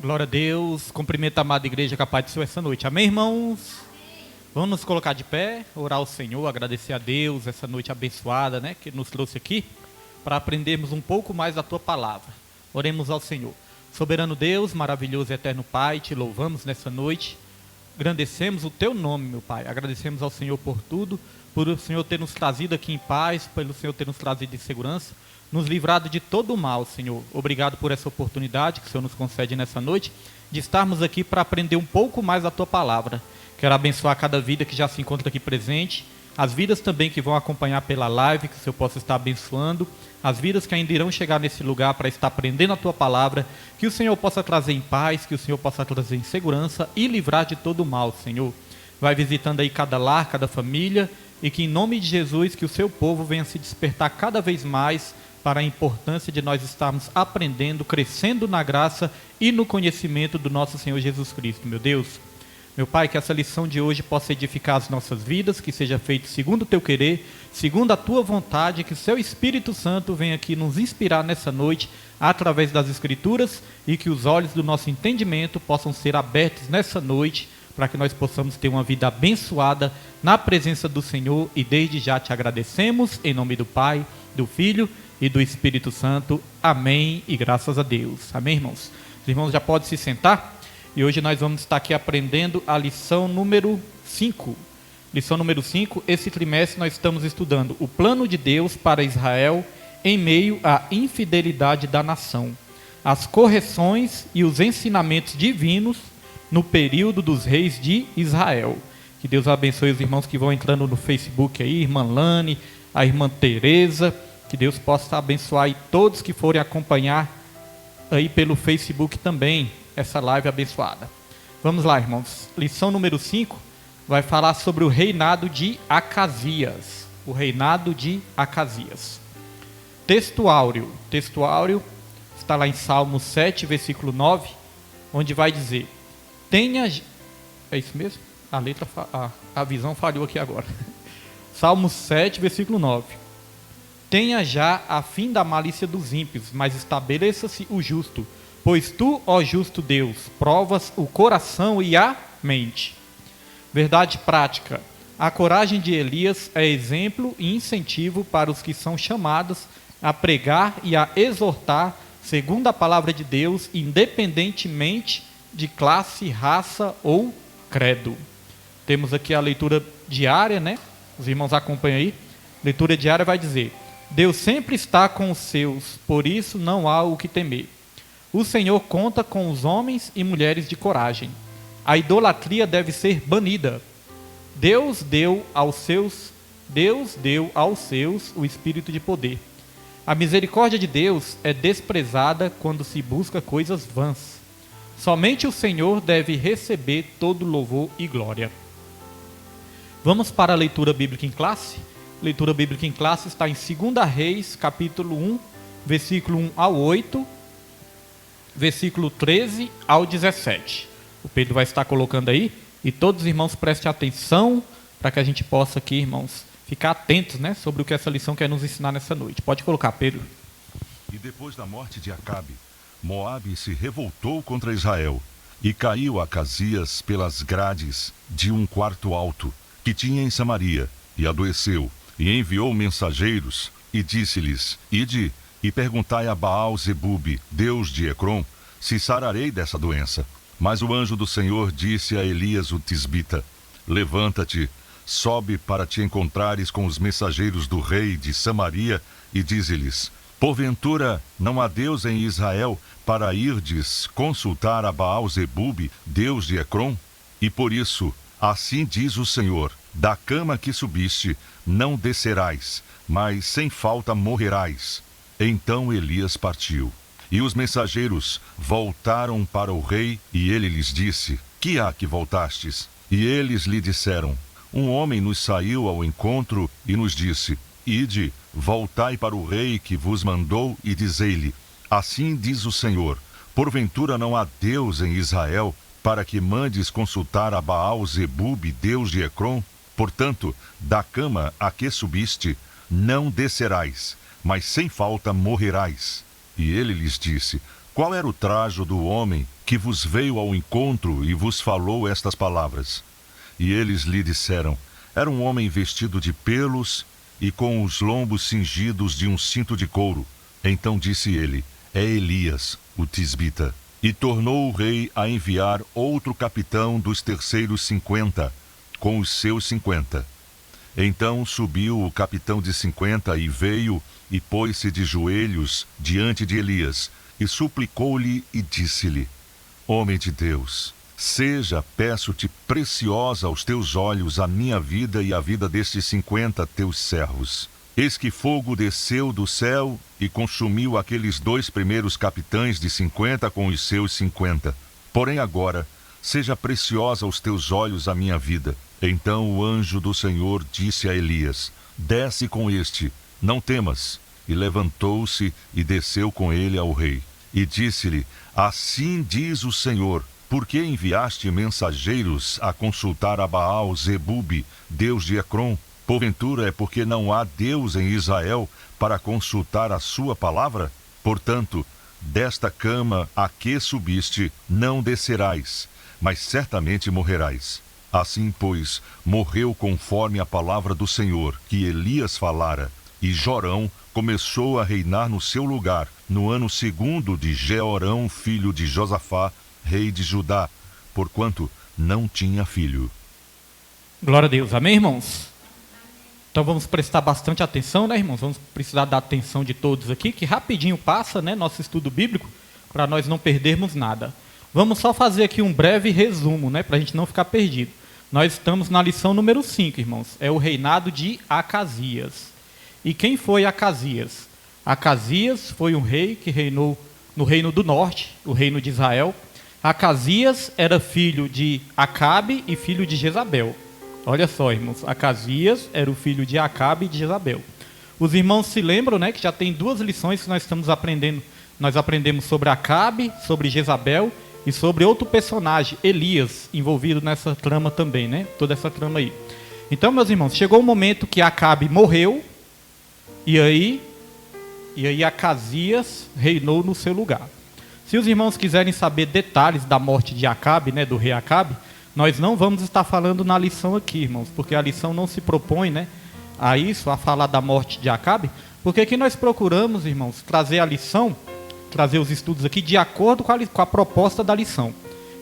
Glória a Deus. Cumprimento a amada igreja com a paz do Senhor essa noite. Amém, irmãos? Vamos nos colocar de pé, orar ao Senhor, agradecer a Deus essa noite abençoada, né, que nos trouxe aqui, para aprendermos um pouco mais da Tua Palavra. Oremos ao Senhor. Soberano Deus, maravilhoso e eterno Pai, Te louvamos nessa noite. Engrandecemos o Teu nome, meu Pai. Agradecemos ao Senhor por tudo, por o Senhor ter nos trazido aqui em paz, pelo Senhor ter nos trazido em segurança, nos livrado de todo o mal, Senhor. Obrigado por essa oportunidade que o Senhor nos concede nessa noite, de estarmos aqui para aprender um pouco mais da Tua Palavra. Quero abençoar cada vida que já se encontra aqui presente, as vidas também que vão acompanhar pela live, que o Senhor possa estar abençoando, as vidas que ainda irão chegar nesse lugar para estar aprendendo a Tua Palavra, que o Senhor possa trazer em paz, que o Senhor possa trazer em segurança e livrar de todo o mal, Senhor. Vai visitando aí cada lar, cada família, e que em nome de Jesus, que o Seu povo venha se despertar cada vez mais para a importância de nós estarmos aprendendo, crescendo na graça e no conhecimento do nosso Senhor Jesus Cristo, meu Deus. Meu Pai, que essa lição de hoje possa edificar as nossas vidas, que seja feito segundo o Teu querer, segundo a Tua vontade, que o Seu Espírito Santo venha aqui nos inspirar nessa noite, através das Escrituras, e que os olhos do nosso entendimento possam ser abertos nessa noite, para que nós possamos ter uma vida abençoada na presença do Senhor, e desde já Te agradecemos, em nome do Pai, do Filho e do Espírito Santo. Amém e graças a Deus. Amém, irmãos? Os irmãos já podem se sentar. E hoje nós vamos estar aqui aprendendo a lição número 5. Lição número 5, esse trimestre nós estamos estudando o plano de Deus para Israel em meio à infidelidade da nação, as correções e os ensinamentos divinos no período dos reis de Israel. Que Deus abençoe os irmãos que vão entrando no Facebook aí, irmã Lane, a irmã Tereza, que Deus possa abençoar e todos que forem acompanhar aí pelo Facebook também, essa live abençoada. Vamos lá, irmãos. Lição número 5 vai falar sobre o reinado de Acasias. O reinado de Acasias. Texto áureo. Texto áureo está lá em Salmos 7, versículo 9, onde vai dizer: tenha... É isso mesmo? A visão falhou aqui agora. Salmos 7, versículo 9. Tenha já a fim da malícia dos ímpios, mas estabeleça-se o justo. Pois tu, ó justo Deus, provas o coração e a mente. Verdade prática. A coragem de Elias é exemplo e incentivo para os que são chamados a pregar e a exortar, segundo a palavra de Deus, independentemente de classe, raça ou credo. Temos aqui a leitura diária, né? Os irmãos acompanham aí. Leitura diária vai dizer: Deus sempre está com os seus, por isso não há o que temer. O Senhor conta com os homens e mulheres de coragem. A idolatria deve ser banida. Deus deu aos seus o espírito de poder. A misericórdia de Deus é desprezada quando se busca coisas vãs. Somente o Senhor deve receber todo louvor e glória. Vamos para a leitura bíblica em classe? Leitura bíblica em classe está em 2 Reis, capítulo 1, versículo 1 ao 8, versículo 13 ao 17. O Pedro vai estar colocando aí, e todos os irmãos prestem atenção, para que a gente possa aqui, irmãos, ficar atentos, né, sobre o que essa lição quer nos ensinar nessa noite. Pode colocar, Pedro. E depois da morte de Acabe, Moabe se revoltou contra Israel, e caiu Acasias pelas grades de um quarto alto, que tinha em Samaria, e adoeceu, e enviou mensageiros, e disse-lhes: Ide, e perguntai a Baal-Zebube, Deus de Ecrom, se sararei dessa doença. Mas o anjo do Senhor disse a Elias o tisbita: Levanta-te, sobe para te encontrares com os mensageiros do rei de Samaria, e dize-lhes: Porventura não há Deus em Israel para irdes consultar a Baal-Zebube, Deus de Ecrom? E por isso, assim diz o Senhor: da cama que subiste, não descerás, mas sem falta morrerás. Então Elias partiu. E os mensageiros voltaram para o rei, e ele lhes disse: Que há que voltastes? E eles lhe disseram: Um homem nos saiu ao encontro e nos disse: Ide, voltai para o rei que vos mandou, e dizei-lhe: Assim diz o Senhor: Porventura não há Deus em Israel, para que mandes consultar a Baal-Zebube, Deus de Ecrom? Portanto, da cama a que subiste, não descerás, mas sem falta morrerás. E ele lhes disse: Qual era o trajo do homem que vos veio ao encontro e vos falou estas palavras. E eles lhe disseram: era um homem vestido de pelos e com os lombos cingidos de um cinto de couro. Então disse ele: é Elias, o tisbita. E tornou o rei a enviar outro capitão dos terceiros 50, com os seus 50. Então subiu o capitão de 50 e veio e pôs-se de joelhos diante de Elias, e suplicou-lhe e disse-lhe: homem de Deus, seja, peço-te, preciosa aos teus olhos a minha vida e a vida destes 50 teus servos. Eis que fogo desceu do céu e consumiu aqueles 2 primeiros capitães de 50 com os seus 50. Porém agora, seja preciosa aos teus olhos a minha vida. Então o anjo do Senhor disse a Elias: desce com este, não temas. E levantou-se e desceu com ele ao rei. E disse-lhe: assim diz o Senhor, por que enviaste mensageiros a consultar a Baal Zebube, deus de Ecrom? Porventura é porque não há Deus em Israel para consultar a sua palavra? Portanto, desta cama a que subiste, não descerás, mas certamente morrerás. Assim, pois, morreu conforme a palavra do Senhor, que Elias falara, e Jorão começou a reinar no seu lugar, no ano 2º de Jeorão, filho de Josafá, rei de Judá, porquanto não tinha filho. Glória a Deus. Amém, irmãos? Então vamos prestar bastante atenção, né, irmãos? Vamos precisar da atenção de todos aqui, que rapidinho passa, né, nosso estudo bíblico, para nós não perdermos nada. Vamos só fazer aqui um breve resumo, né, para a gente não ficar perdido. Nós estamos na lição número 5, irmãos. É o reinado de Acasias. E quem foi Acasias? Acasias foi um rei que reinou no reino do norte, o reino de Israel. Acasias era filho de Acabe e filho de Jezabel. Olha só, irmãos, Acasias era o filho de Acabe e de Jezabel. Os irmãos se lembram, né, que já tem 2 lições que nós estamos aprendendo. Nós aprendemos sobre Acabe, sobre Jezabel e sobre outro personagem, Elias, envolvido nessa trama também, né? Toda essa trama aí. Então, meus irmãos, chegou o momento que Acabe morreu e aí Acasias reinou no seu lugar. Se os irmãos quiserem saber detalhes da morte de Acabe, né, do rei Acabe, nós não vamos estar falando na lição aqui, irmãos, porque a lição não se propõe, né, a falar da morte de Acabe, porque aqui nós procuramos, irmãos, trazer a lição, trazer os estudos aqui de acordo com a proposta da lição.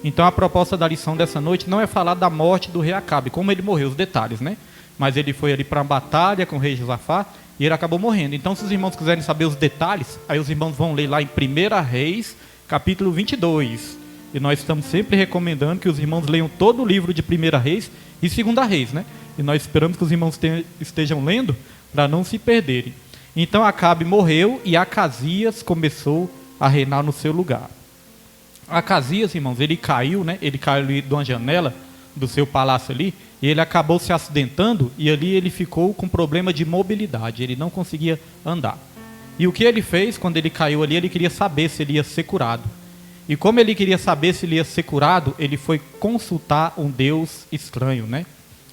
Então a proposta da lição dessa noite não é falar da morte do rei Acabe, como ele morreu, os detalhes, né? Mas ele foi ali para uma batalha com o rei Josafá e ele acabou morrendo. Então, se os irmãos quiserem saber os detalhes, aí os irmãos vão ler lá em 1 Reis, capítulo 22. E nós estamos sempre recomendando que os irmãos leiam todo o livro de 1 Reis e 2 Reis, né? E nós esperamos que os irmãos estejam lendo para não se perderem. Então Acabe morreu e Acasias começou a reinar no seu lugar. Acasias, irmãos, ele caiu, né? Ele caiu ali de uma janela do seu palácio ali e ele acabou se acidentando e ali ele ficou com problema de mobilidade. Ele não conseguia andar. E o que ele fez quando ele caiu ali? Ele queria saber se ele ia ser curado. E como ele queria saber se ele ia ser curado, ele foi consultar um Deus estranho, né?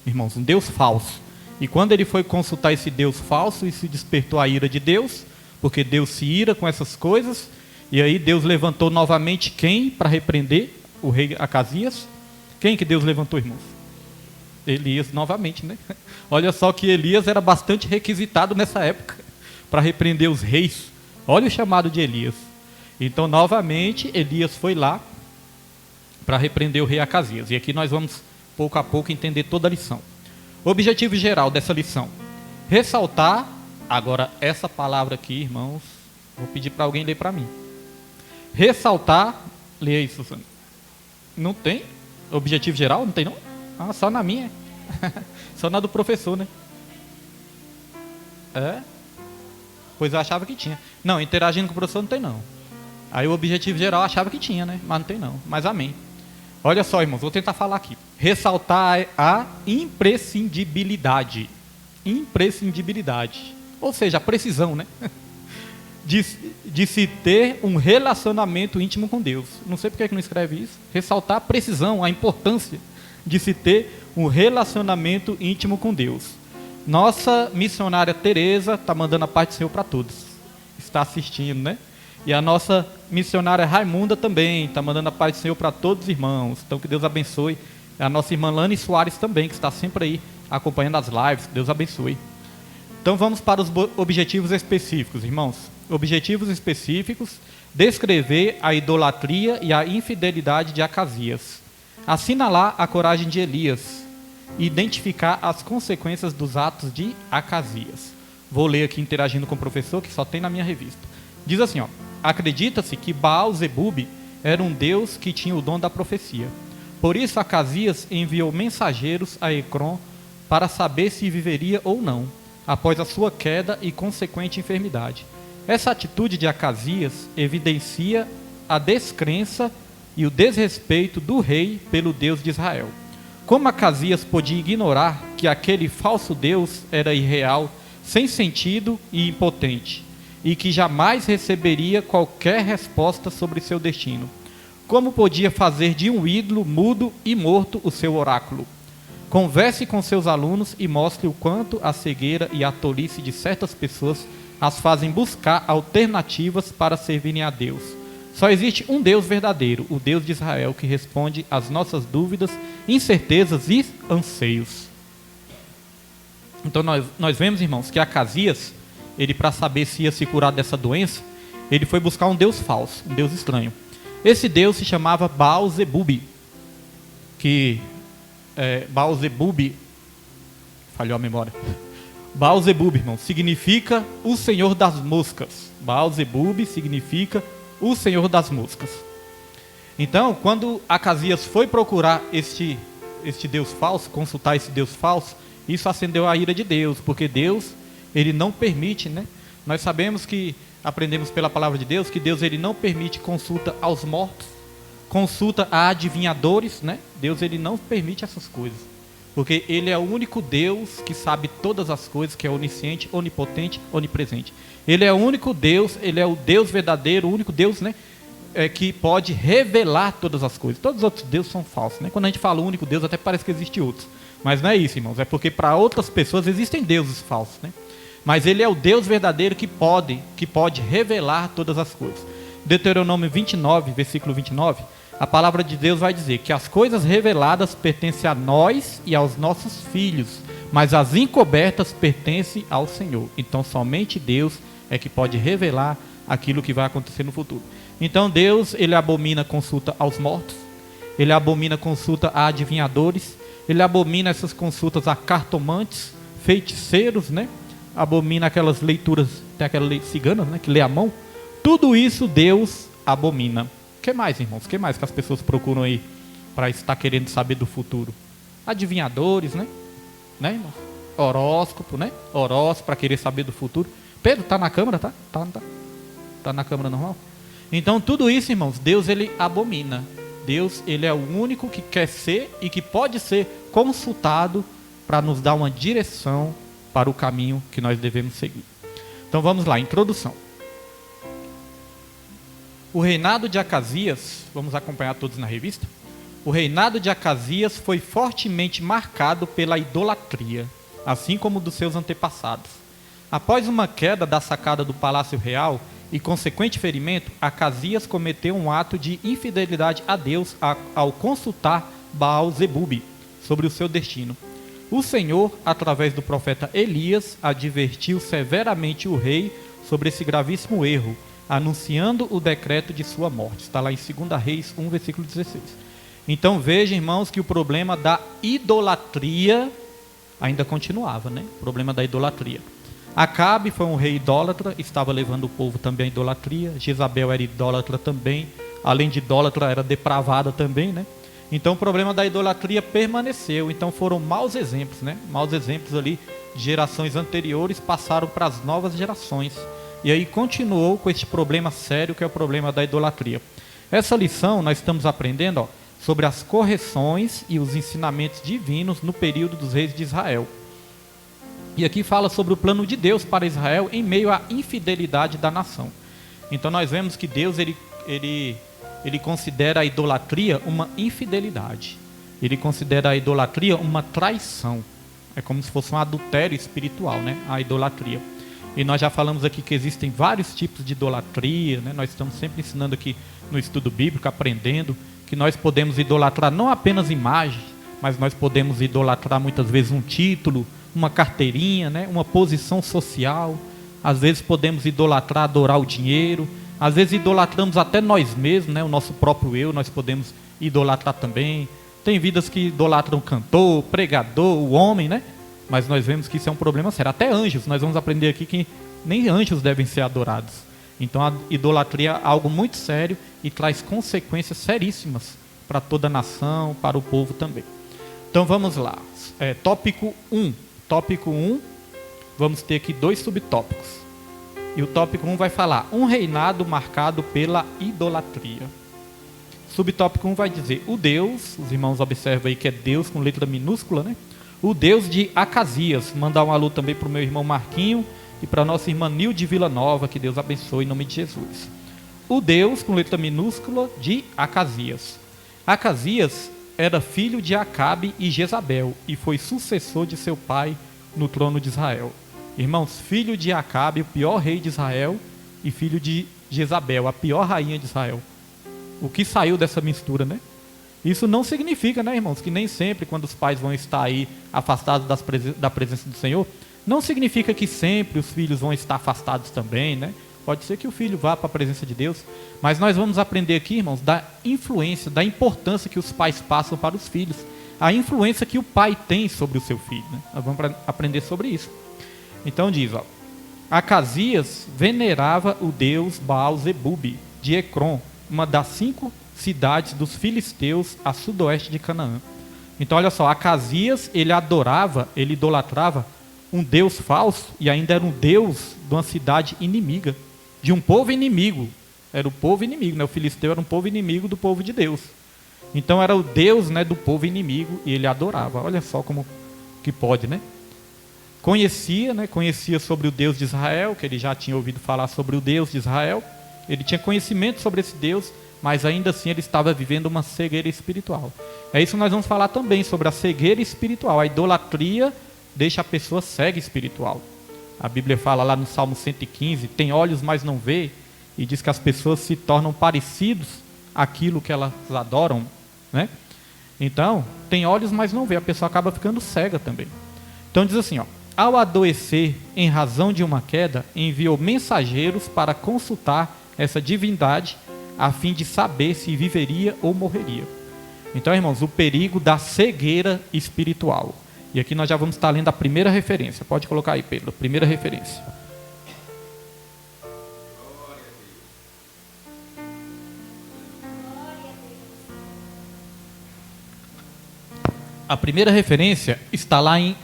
Irmãos, um Deus falso. E quando ele foi consultar esse Deus falso, isso despertou a ira de Deus, porque Deus se ira com essas coisas. E aí Deus levantou novamente quem para repreender o rei Acasias? Quem que Deus levantou, irmãos? Elias novamente, né? Olha só que Elias era bastante requisitado nessa época para repreender os reis. Olha o chamado de Elias. Então, novamente, Elias foi lá para repreender o rei Acasias. E aqui nós vamos, pouco a pouco, entender toda a lição. O objetivo geral dessa lição: ressaltar, agora essa palavra aqui, irmãos, vou pedir para alguém ler para mim. Ressaltar, leia aí, Susana. Não tem? Objetivo geral? Não tem não? Ah, só na minha. Só na do professor, né? É? Pois eu achava que tinha. Não, interagindo com o professor não tem não. Aí o objetivo geral eu achava que tinha, né? Mas não tem não. Mas amém. Olha só, irmãos, vou tentar falar aqui. Ressaltar a imprescindibilidade. Imprescindibilidade. Ou seja, a precisão, né? De se ter um relacionamento íntimo com Deus. Não sei por que não escreve isso. Ressaltar a precisão, a importância de se ter um relacionamento íntimo com Deus. Nossa missionária Tereza está mandando a paz do Senhor para todos. Está assistindo, né? E a nossa missionária Raimunda também está mandando a paz do Senhor para todos os irmãos. Então que Deus abençoe. A nossa irmã Lani Soares também, que está sempre aí acompanhando as lives. Deus abençoe. Então vamos para os objetivos específicos, irmãos. Objetivos específicos: descrever a idolatria e a infidelidade de Acasias, assinalar a coragem de Elias e identificar as consequências dos atos de Acasias. Vou ler aqui interagindo com o professor, que só tem na minha revista. Diz assim, ó: acredita-se que Baal-Zebub era um deus que tinha o dom da profecia. Por isso Acasias enviou mensageiros a Ecrom para saber se viveria ou não, após a sua queda e consequente enfermidade. Essa atitude de Acasias evidencia a descrença e o desrespeito do rei pelo Deus de Israel. Como Acasias podia ignorar que aquele falso Deus era irreal, sem sentido e impotente, e que jamais receberia qualquer resposta sobre seu destino? Como podia fazer de um ídolo mudo e morto o seu oráculo? Converse com seus alunos e mostre o quanto a cegueira e a tolice de certas pessoas as fazem buscar alternativas para servirem a Deus. Só existe um Deus verdadeiro, o Deus de Israel, que responde às nossas dúvidas, incertezas e anseios. Então nós vemos, irmãos, que Acasias, ele, para saber se ia se curar dessa doença, ele foi buscar um Deus falso, um Deus estranho. Esse Deus se chamava Baal-Zebub, que Baal-Zebub, falhou a memória. Baal-Zebub, irmão, significa o Senhor das moscas. Baal-Zebub significa o Senhor das moscas. Então, quando Acasias foi procurar este Deus falso, consultar esse Deus falso, isso acendeu a ira de Deus, porque Deus, ele não permite, né? Nós sabemos que, aprendemos pela palavra de Deus, que Deus, ele não permite consulta aos mortos, consulta a adivinhadores, né? Deus, ele não permite essas coisas, porque ele é o único Deus que sabe todas as coisas, que é onisciente, onipotente, onipresente. Ele é o único Deus, ele é o Deus verdadeiro, o único Deus, né, que pode revelar todas as coisas. Todos os outros deuses são falsos, né? Quando a gente fala o único Deus, até parece que existe outros, mas não é isso, irmãos, é porque para outras pessoas existem deuses falsos, né? Mas ele é o Deus verdadeiro que pode revelar todas as coisas. Deuteronômio 29, versículo 29, a palavra de Deus vai dizer que as coisas reveladas pertencem a nós e aos nossos filhos, mas as encobertas pertencem ao Senhor. Então somente Deus é que pode revelar aquilo que vai acontecer no futuro. Então Deus, ele abomina consulta aos mortos, ele abomina consulta a adivinhadores, ele abomina essas consultas a cartomantes, feiticeiros, né? Abomina aquelas leituras, tem aquela cigana, né, que lê a mão. Tudo isso Deus abomina. O que mais, irmãos? O que mais que as pessoas procuram aí para estar querendo saber do futuro? Adivinhadores, né? Né, irmãos? Horóscopo, né? Horóscopo para querer saber do futuro. Pedro, tá na câmera, tá? Tá na câmera normal? Então tudo isso, irmãos, Deus, ele abomina. Deus, ele é o único que quer ser e que pode ser consultado para nos dar uma direção para o caminho que nós devemos seguir. Então vamos lá, introdução. O reinado de Acasias, vamos acompanhar todos na revista. O reinado de Acasias foi fortemente marcado pela idolatria, assim como dos seus antepassados. Após uma queda da sacada do palácio real e consequente ferimento, Acasias cometeu um ato de infidelidade a Deus ao consultar Baal-Zebub sobre o seu destino. O Senhor, através do profeta Elias, advertiu severamente o rei sobre esse gravíssimo erro, anunciando o decreto de sua morte. Está lá em 2 Reis 1, versículo 16. Então veja, irmãos, que o problema da idolatria ainda continuava, né? O problema da idolatria. Acabe foi um rei idólatra, estava levando o povo também à idolatria. Jezabel era idólatra também, além de idólatra, era depravada também, né? Então o problema da idolatria permaneceu. Então foram maus exemplos, né? Maus exemplos ali de gerações anteriores passaram para as novas gerações. E aí continuou com este problema sério que é o problema da idolatria. Essa lição nós estamos aprendendo, ó, sobre as correções e os ensinamentos divinos no período dos reis de Israel. E aqui fala sobre o plano de Deus para Israel em meio à infidelidade da nação. Então nós vemos que Deus ele considera a idolatria uma infidelidade. Ele considera a idolatria uma traição. É como se fosse um adultério espiritual, né? A idolatria. E nós já falamos aqui que existem vários tipos de idolatria, né? Nós estamos sempre ensinando aqui no estudo bíblico, aprendendo que nós podemos idolatrar não apenas imagens, mas nós podemos idolatrar muitas vezes um título, uma carteirinha, né? Uma posição social. Às vezes podemos idolatrar, adorar o dinheiro. Às vezes idolatramos até nós mesmos, né? O nosso próprio eu, nós podemos idolatrar também. Tem vidas que idolatram o cantor, o pregador, o homem, né? Mas nós vemos que isso é um problema sério. Até anjos, nós vamos aprender aqui que nem anjos devem ser adorados. Então a idolatria é algo muito sério e traz consequências seríssimas para toda a nação, para o povo também. Então vamos lá. Tópico 1. Tópico 1, vamos ter aqui 2 subtópicos. E o tópico 1 vai falar um reinado marcado pela idolatria. Subtópico 1 vai dizer o Deus, os irmãos observam aí que é Deus com letra minúscula, né? O Deus de Acasias. Mandar um alô também para o meu irmão Marquinho e para a nossa irmã Nilde Vila Nova, que Deus abençoe em nome de Jesus. O Deus com letra minúscula de Acasias. Acasias era filho de Acabe e Jezabel e foi sucessor de seu pai no trono de Israel. Irmãos, filho de Acabe, o pior rei de Israel, e filho de Jezabel, a pior rainha de Israel. O que saiu dessa mistura, né? Isso não significa, né, irmãos, que nem sempre quando os pais vão estar aí afastados da presença do Senhor, não significa que sempre os filhos vão estar afastados também, né? Pode ser que o filho vá para a presença de Deus, mas nós vamos aprender aqui, irmãos, da influência, da importância que os pais passam para os filhos, a influência que o pai tem sobre o seu filho, né? Nós vamos aprender sobre isso. Então diz, ó, Acasias venerava o deus Baal-zebub de Ecrom, uma das 5 cidades dos filisteus a sudoeste de Canaã. Então olha só, Acasias, ele idolatrava um deus falso e ainda era um deus de uma cidade inimiga, de um povo inimigo. Era o povo inimigo, né? O filisteu era um povo inimigo do povo de Deus. Então era o deus, né, do povo inimigo e ele adorava. Olha só como que pode, né? Conhecia sobre o Deus de Israel, que ele já tinha ouvido falar sobre o Deus de Israel. Ele tinha conhecimento sobre esse Deus, mas ainda assim ele estava vivendo uma cegueira espiritual. É isso que nós vamos falar também, sobre a cegueira espiritual. A idolatria deixa a pessoa cega espiritual. A Bíblia fala lá no Salmo 115, tem olhos, mas não vê, e diz que as pessoas se tornam parecidos àquilo que elas adoram, né? Então, tem olhos, mas não vê, a pessoa acaba ficando cega também. Então diz assim, ó, ao adoecer em razão de uma queda, enviou mensageiros para consultar essa divindade, a fim de saber se viveria ou morreria. Então, irmãos, o perigo da cegueira espiritual. E aqui nós já vamos estar lendo a primeira referência. Pode colocar aí, Pedro, primeira referência. A primeira referência está lá em...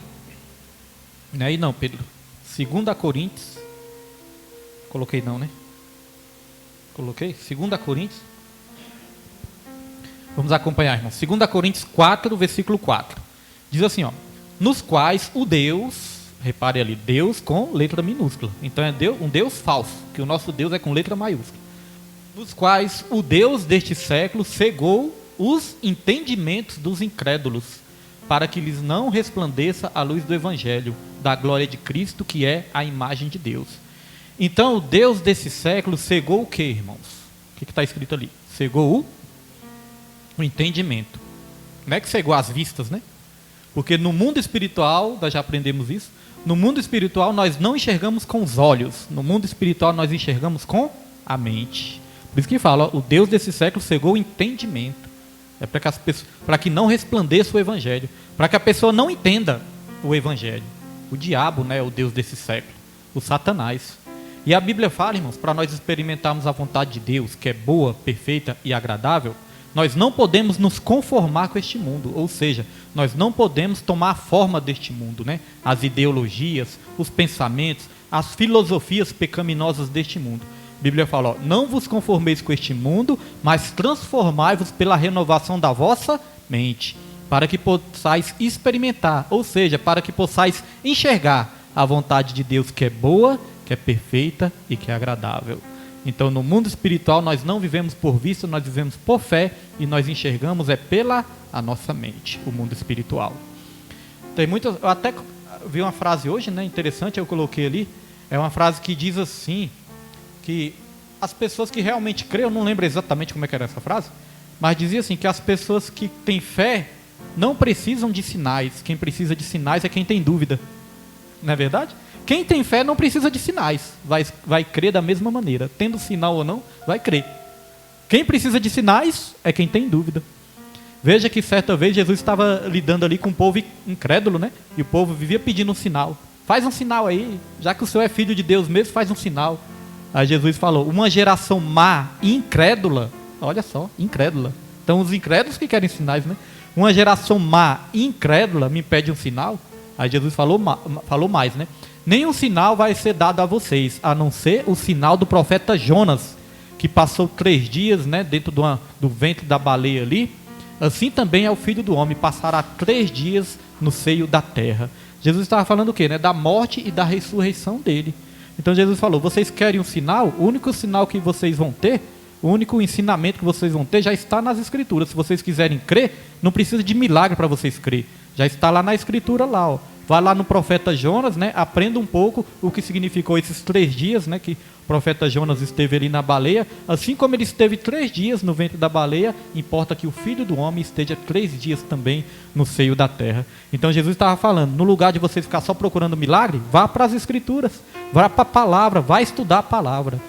Não é aí não, Pedro. 2 Coríntios. Coloquei não, né? Coloquei? 2 Coríntios. Vamos acompanhar, irmãos. 2 Coríntios 4, versículo 4. Diz assim, ó. Nos quais o Deus, repare ali, Deus com letra minúscula. Então é um Deus falso, que o nosso Deus é com letra maiúscula. Nos quais o Deus deste século cegou os entendimentos dos incrédulos, para que lhes não resplandeça a luz do Evangelho, da glória de Cristo, que é a imagem de Deus. Então o Deus desse século cegou o que, irmãos? O que está escrito ali? Cegou o entendimento. Não é que cegou as vistas, né? Porque no mundo espiritual, nós já aprendemos isso, no mundo espiritual nós não enxergamos com os olhos, no mundo espiritual nós enxergamos com a mente. Por isso que fala, ó, o Deus desse século cegou o entendimento. É para que não resplandeça o Evangelho, para que a pessoa não entenda o Evangelho. O diabo, né, é o Deus desse século, o Satanás. E a Bíblia fala, irmãos, para nós experimentarmos a vontade de Deus, que é boa, perfeita e agradável, nós não podemos nos conformar com este mundo, ou seja, nós não podemos tomar a forma deste mundo, né? As ideologias, os pensamentos, as filosofias pecaminosas deste mundo. A Bíblia fala, ó, não vos conformeis com este mundo, mas transformai-vos pela renovação da vossa mente, para que possais experimentar, ou seja, para que possais enxergar a vontade de Deus, que é boa, que é perfeita e que é agradável. Então, no mundo espiritual, nós não vivemos por vista, nós vivemos por fé, e nós enxergamos pela a nossa mente, o mundo espiritual. Tem muitas, eu até vi uma frase hoje, né, interessante, eu coloquei ali, É uma frase que diz assim, que as pessoas que realmente creem, eu não lembro exatamente como é que era essa frase, mas dizia assim, que as pessoas que têm fé não precisam de sinais. Quem precisa de sinais é quem tem dúvida. Não é verdade? Quem tem fé não precisa de sinais. Vai crer da mesma maneira. Tendo sinal ou não, vai crer. Quem precisa de sinais é quem tem dúvida. Veja que certa vez Jesus estava lidando ali com um povo incrédulo, né? E o povo vivia pedindo um sinal. Faz um sinal aí. Já que o Senhor é filho de Deus mesmo, faz um sinal. Aí Jesus falou, uma geração má e incrédula. Olha só, incrédula. Então os incrédulos que querem sinais, né? Uma geração má e incrédula me pede um sinal. Aí Jesus falou mais, né? Nenhum sinal vai ser dado a vocês, a não ser o sinal do profeta Jonas, que passou 3 dias, né, dentro do ventre da baleia ali. Assim também é o Filho do Homem, passará 3 dias no seio da terra. Jesus estava falando o quê? Né? Da morte e da ressurreição dele. Então Jesus falou, vocês querem um sinal? O único sinal que vocês vão ter, o único ensinamento que vocês vão ter já está nas Escrituras. Se vocês quiserem crer, não precisa de milagre para vocês crer. Já está lá na Escritura lá, ó. Vai lá no profeta Jonas, né? Aprenda um pouco o que significou esses 3 dias, né? Que o profeta Jonas esteve ali na baleia. Assim como ele esteve 3 dias no ventre da baleia, importa que o Filho do Homem esteja 3 dias também no seio da terra. Então Jesus estava falando, no lugar de você ficar só procurando milagre, vá para as Escrituras, vá para a palavra, vá estudar a palavra.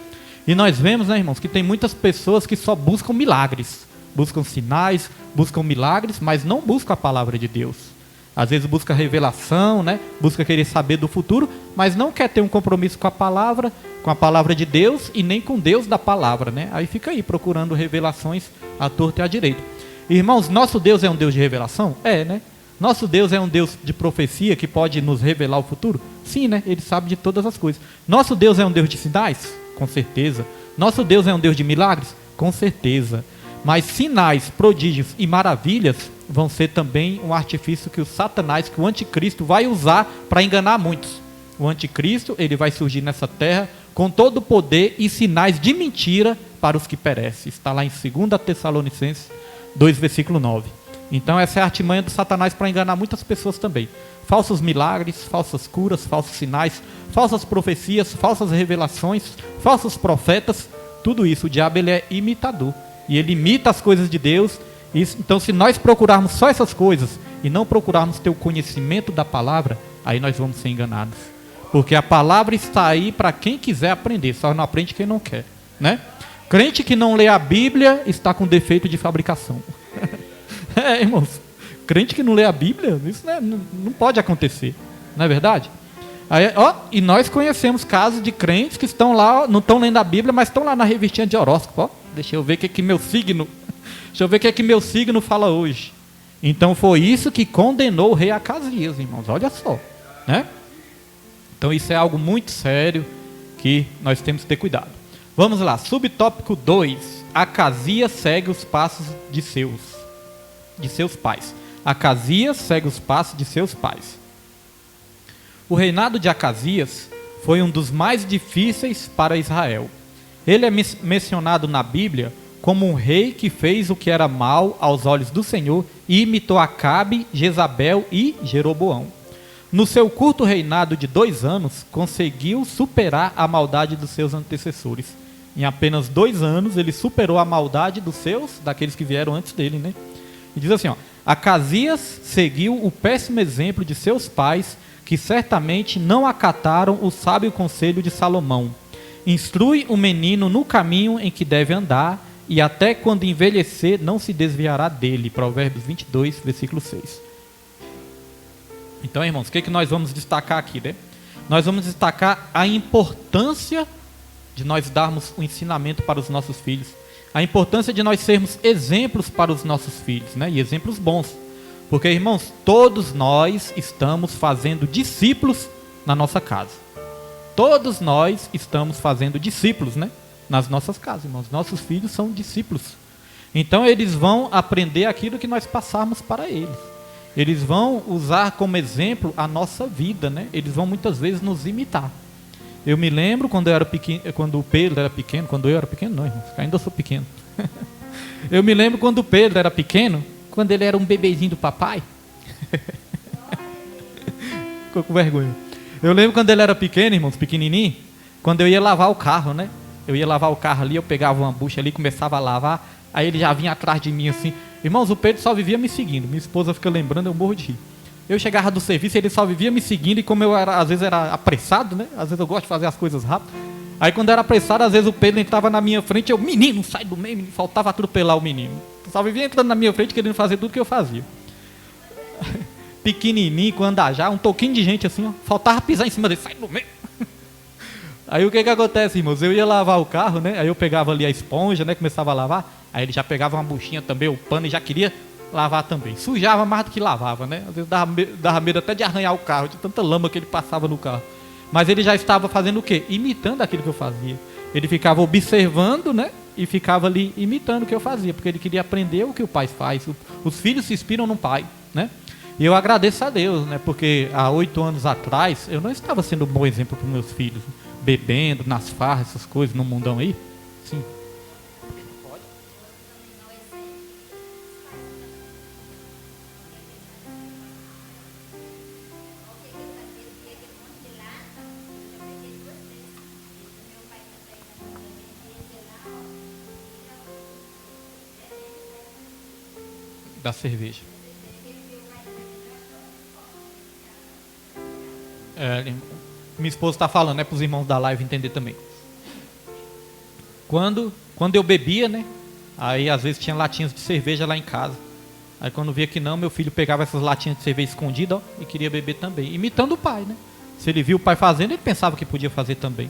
E nós vemos, né, irmãos, que tem muitas pessoas que só buscam milagres, buscam sinais, buscam milagres, mas não buscam a palavra de Deus. Às vezes busca revelação, né? Busca querer saber do futuro, mas não quer ter um compromisso com a palavra de Deus e nem com Deus da palavra, né? Aí fica aí procurando revelações à torta e à direita. Irmãos, nosso Deus é um Deus de revelação? É, né? Nosso Deus é um Deus de profecia que pode nos revelar o futuro? Sim, né? Ele sabe de todas as coisas. Nosso Deus é um Deus de sinais? Com certeza. Nosso Deus é um Deus de milagres? Com certeza. Mas sinais, prodígios e maravilhas vão ser também um artifício que o Satanás, que o anticristo vai usar para enganar muitos. O anticristo, ele vai surgir nessa terra com todo o poder e sinais de mentira para os que perecem. Está lá em 2 Tessalonicenses 2, versículo 9. Então essa é a artimanha do Satanás para enganar muitas pessoas também. Falsos milagres, falsas curas, falsos sinais, falsas profecias, falsas revelações, falsos profetas, tudo isso. O diabo, ele é imitador. E ele imita as coisas de Deus. Então, se nós procurarmos só essas coisas e não procurarmos ter o conhecimento da palavra, aí nós vamos ser enganados. Porque a palavra está aí para quem quiser aprender, só não aprende quem não quer, né? Crente que não lê a Bíblia está com defeito de fabricação. Irmãos, crente que não lê a Bíblia, isso não pode acontecer, não é verdade? Aí, e nós conhecemos casos de crentes que estão lá, não estão lendo a Bíblia, mas estão lá na revistinha de horóscopo. Deixa eu ver o que meu signo... Deixa eu ver o que meu signo fala hoje. Então foi isso que condenou o rei Acasias, irmãos. Olha só, né? Então isso é algo muito sério que nós temos que ter cuidado. Vamos lá, subtópico 2. Acasias segue os passos de seus pais. Acasias segue os passos de seus pais. O reinado de Acasias foi um dos mais difíceis para Israel. Ele é mencionado na Bíblia como um rei que fez o que era mal aos olhos do Senhor e imitou Acabe, Jezabel e Jeroboão. No seu curto reinado de 2 anos, conseguiu superar a maldade dos seus antecessores. Em apenas 2 anos, ele superou a maldade daqueles que vieram antes dele, né? E diz assim, Acasias seguiu o péssimo exemplo de seus pais, que certamente não acataram o sábio conselho de Salomão. Instrui o menino no caminho em que deve andar, e até quando envelhecer não se desviará dele. Provérbios 22, versículo 6. Então, irmãos, o que nós vamos destacar aqui, né? Nós vamos destacar a importância de nós darmos o ensinamento para os nossos filhos. A importância de nós sermos exemplos para os nossos filhos, né? E exemplos bons. Porque, irmãos, todos nós estamos fazendo discípulos na nossa casa. Todos nós estamos fazendo discípulos, né? Nas nossas casas, irmãos. Nossos filhos são discípulos. Então eles vão aprender aquilo que nós passarmos para eles. Eles vão usar como exemplo a nossa vida, né? Eles vão muitas vezes nos imitar. Eu me lembro quando eu era pequeno, quando o Pedro era pequeno, quando eu era pequeno, não, irmãos, ainda sou pequeno. Eu me lembro quando o Pedro era pequeno, quando ele era um bebezinho do papai. Ficou com vergonha. Eu lembro quando ele era pequeno, irmãos, pequenininho, quando eu ia lavar o carro, né? Eu ia lavar o carro ali, eu pegava uma bucha ali, começava a lavar, aí ele já vinha atrás de mim assim. Irmãos, o Pedro só vivia me seguindo. Minha esposa fica lembrando, eu morro de rir. Eu chegava do serviço e ele só vivia me seguindo, e como eu era, às vezes era apressado, né? Às vezes eu gosto de fazer as coisas rápido. Aí quando eu era apressado, às vezes o Pedro entrava na minha frente, eu, menino, sai do meio, faltava atropelar o menino. Só vivia entrando na minha frente, querendo fazer tudo que eu fazia. Pequenininho, com andar um toquinho de gente assim, ó, faltava pisar em cima dele, sai do meio. Aí o que acontece, irmãos? Eu ia lavar o carro, né? Aí eu pegava ali a esponja, né? Começava a lavar. Aí ele já pegava uma buchinha também, o pano, e já queria lavar também. Sujava mais do que lavava, né? Às vezes dava medo até de arranhar o carro, de tanta lama que ele passava no carro. Mas ele já estava fazendo o quê? Imitando aquilo que eu fazia. Ele ficava observando, né? E ficava ali imitando o que eu fazia, porque ele queria aprender o que o pai faz. Os filhos se inspiram no pai, né? E eu agradeço a Deus, né? Porque há 8 anos atrás, eu não estava sendo um bom exemplo para os meus filhos, bebendo, nas farras, essas coisas, no mundão aí. Sim. Da cerveja. Minha esposa está falando, né, para os irmãos da live entender também. Quando eu bebia, né, aí às vezes tinha latinhas de cerveja lá em casa. Aí quando via que não, meu filho pegava essas latinhas de cerveja escondidas, ó, e queria beber também, imitando o pai, né? Se ele viu o pai fazendo, ele pensava que podia fazer também.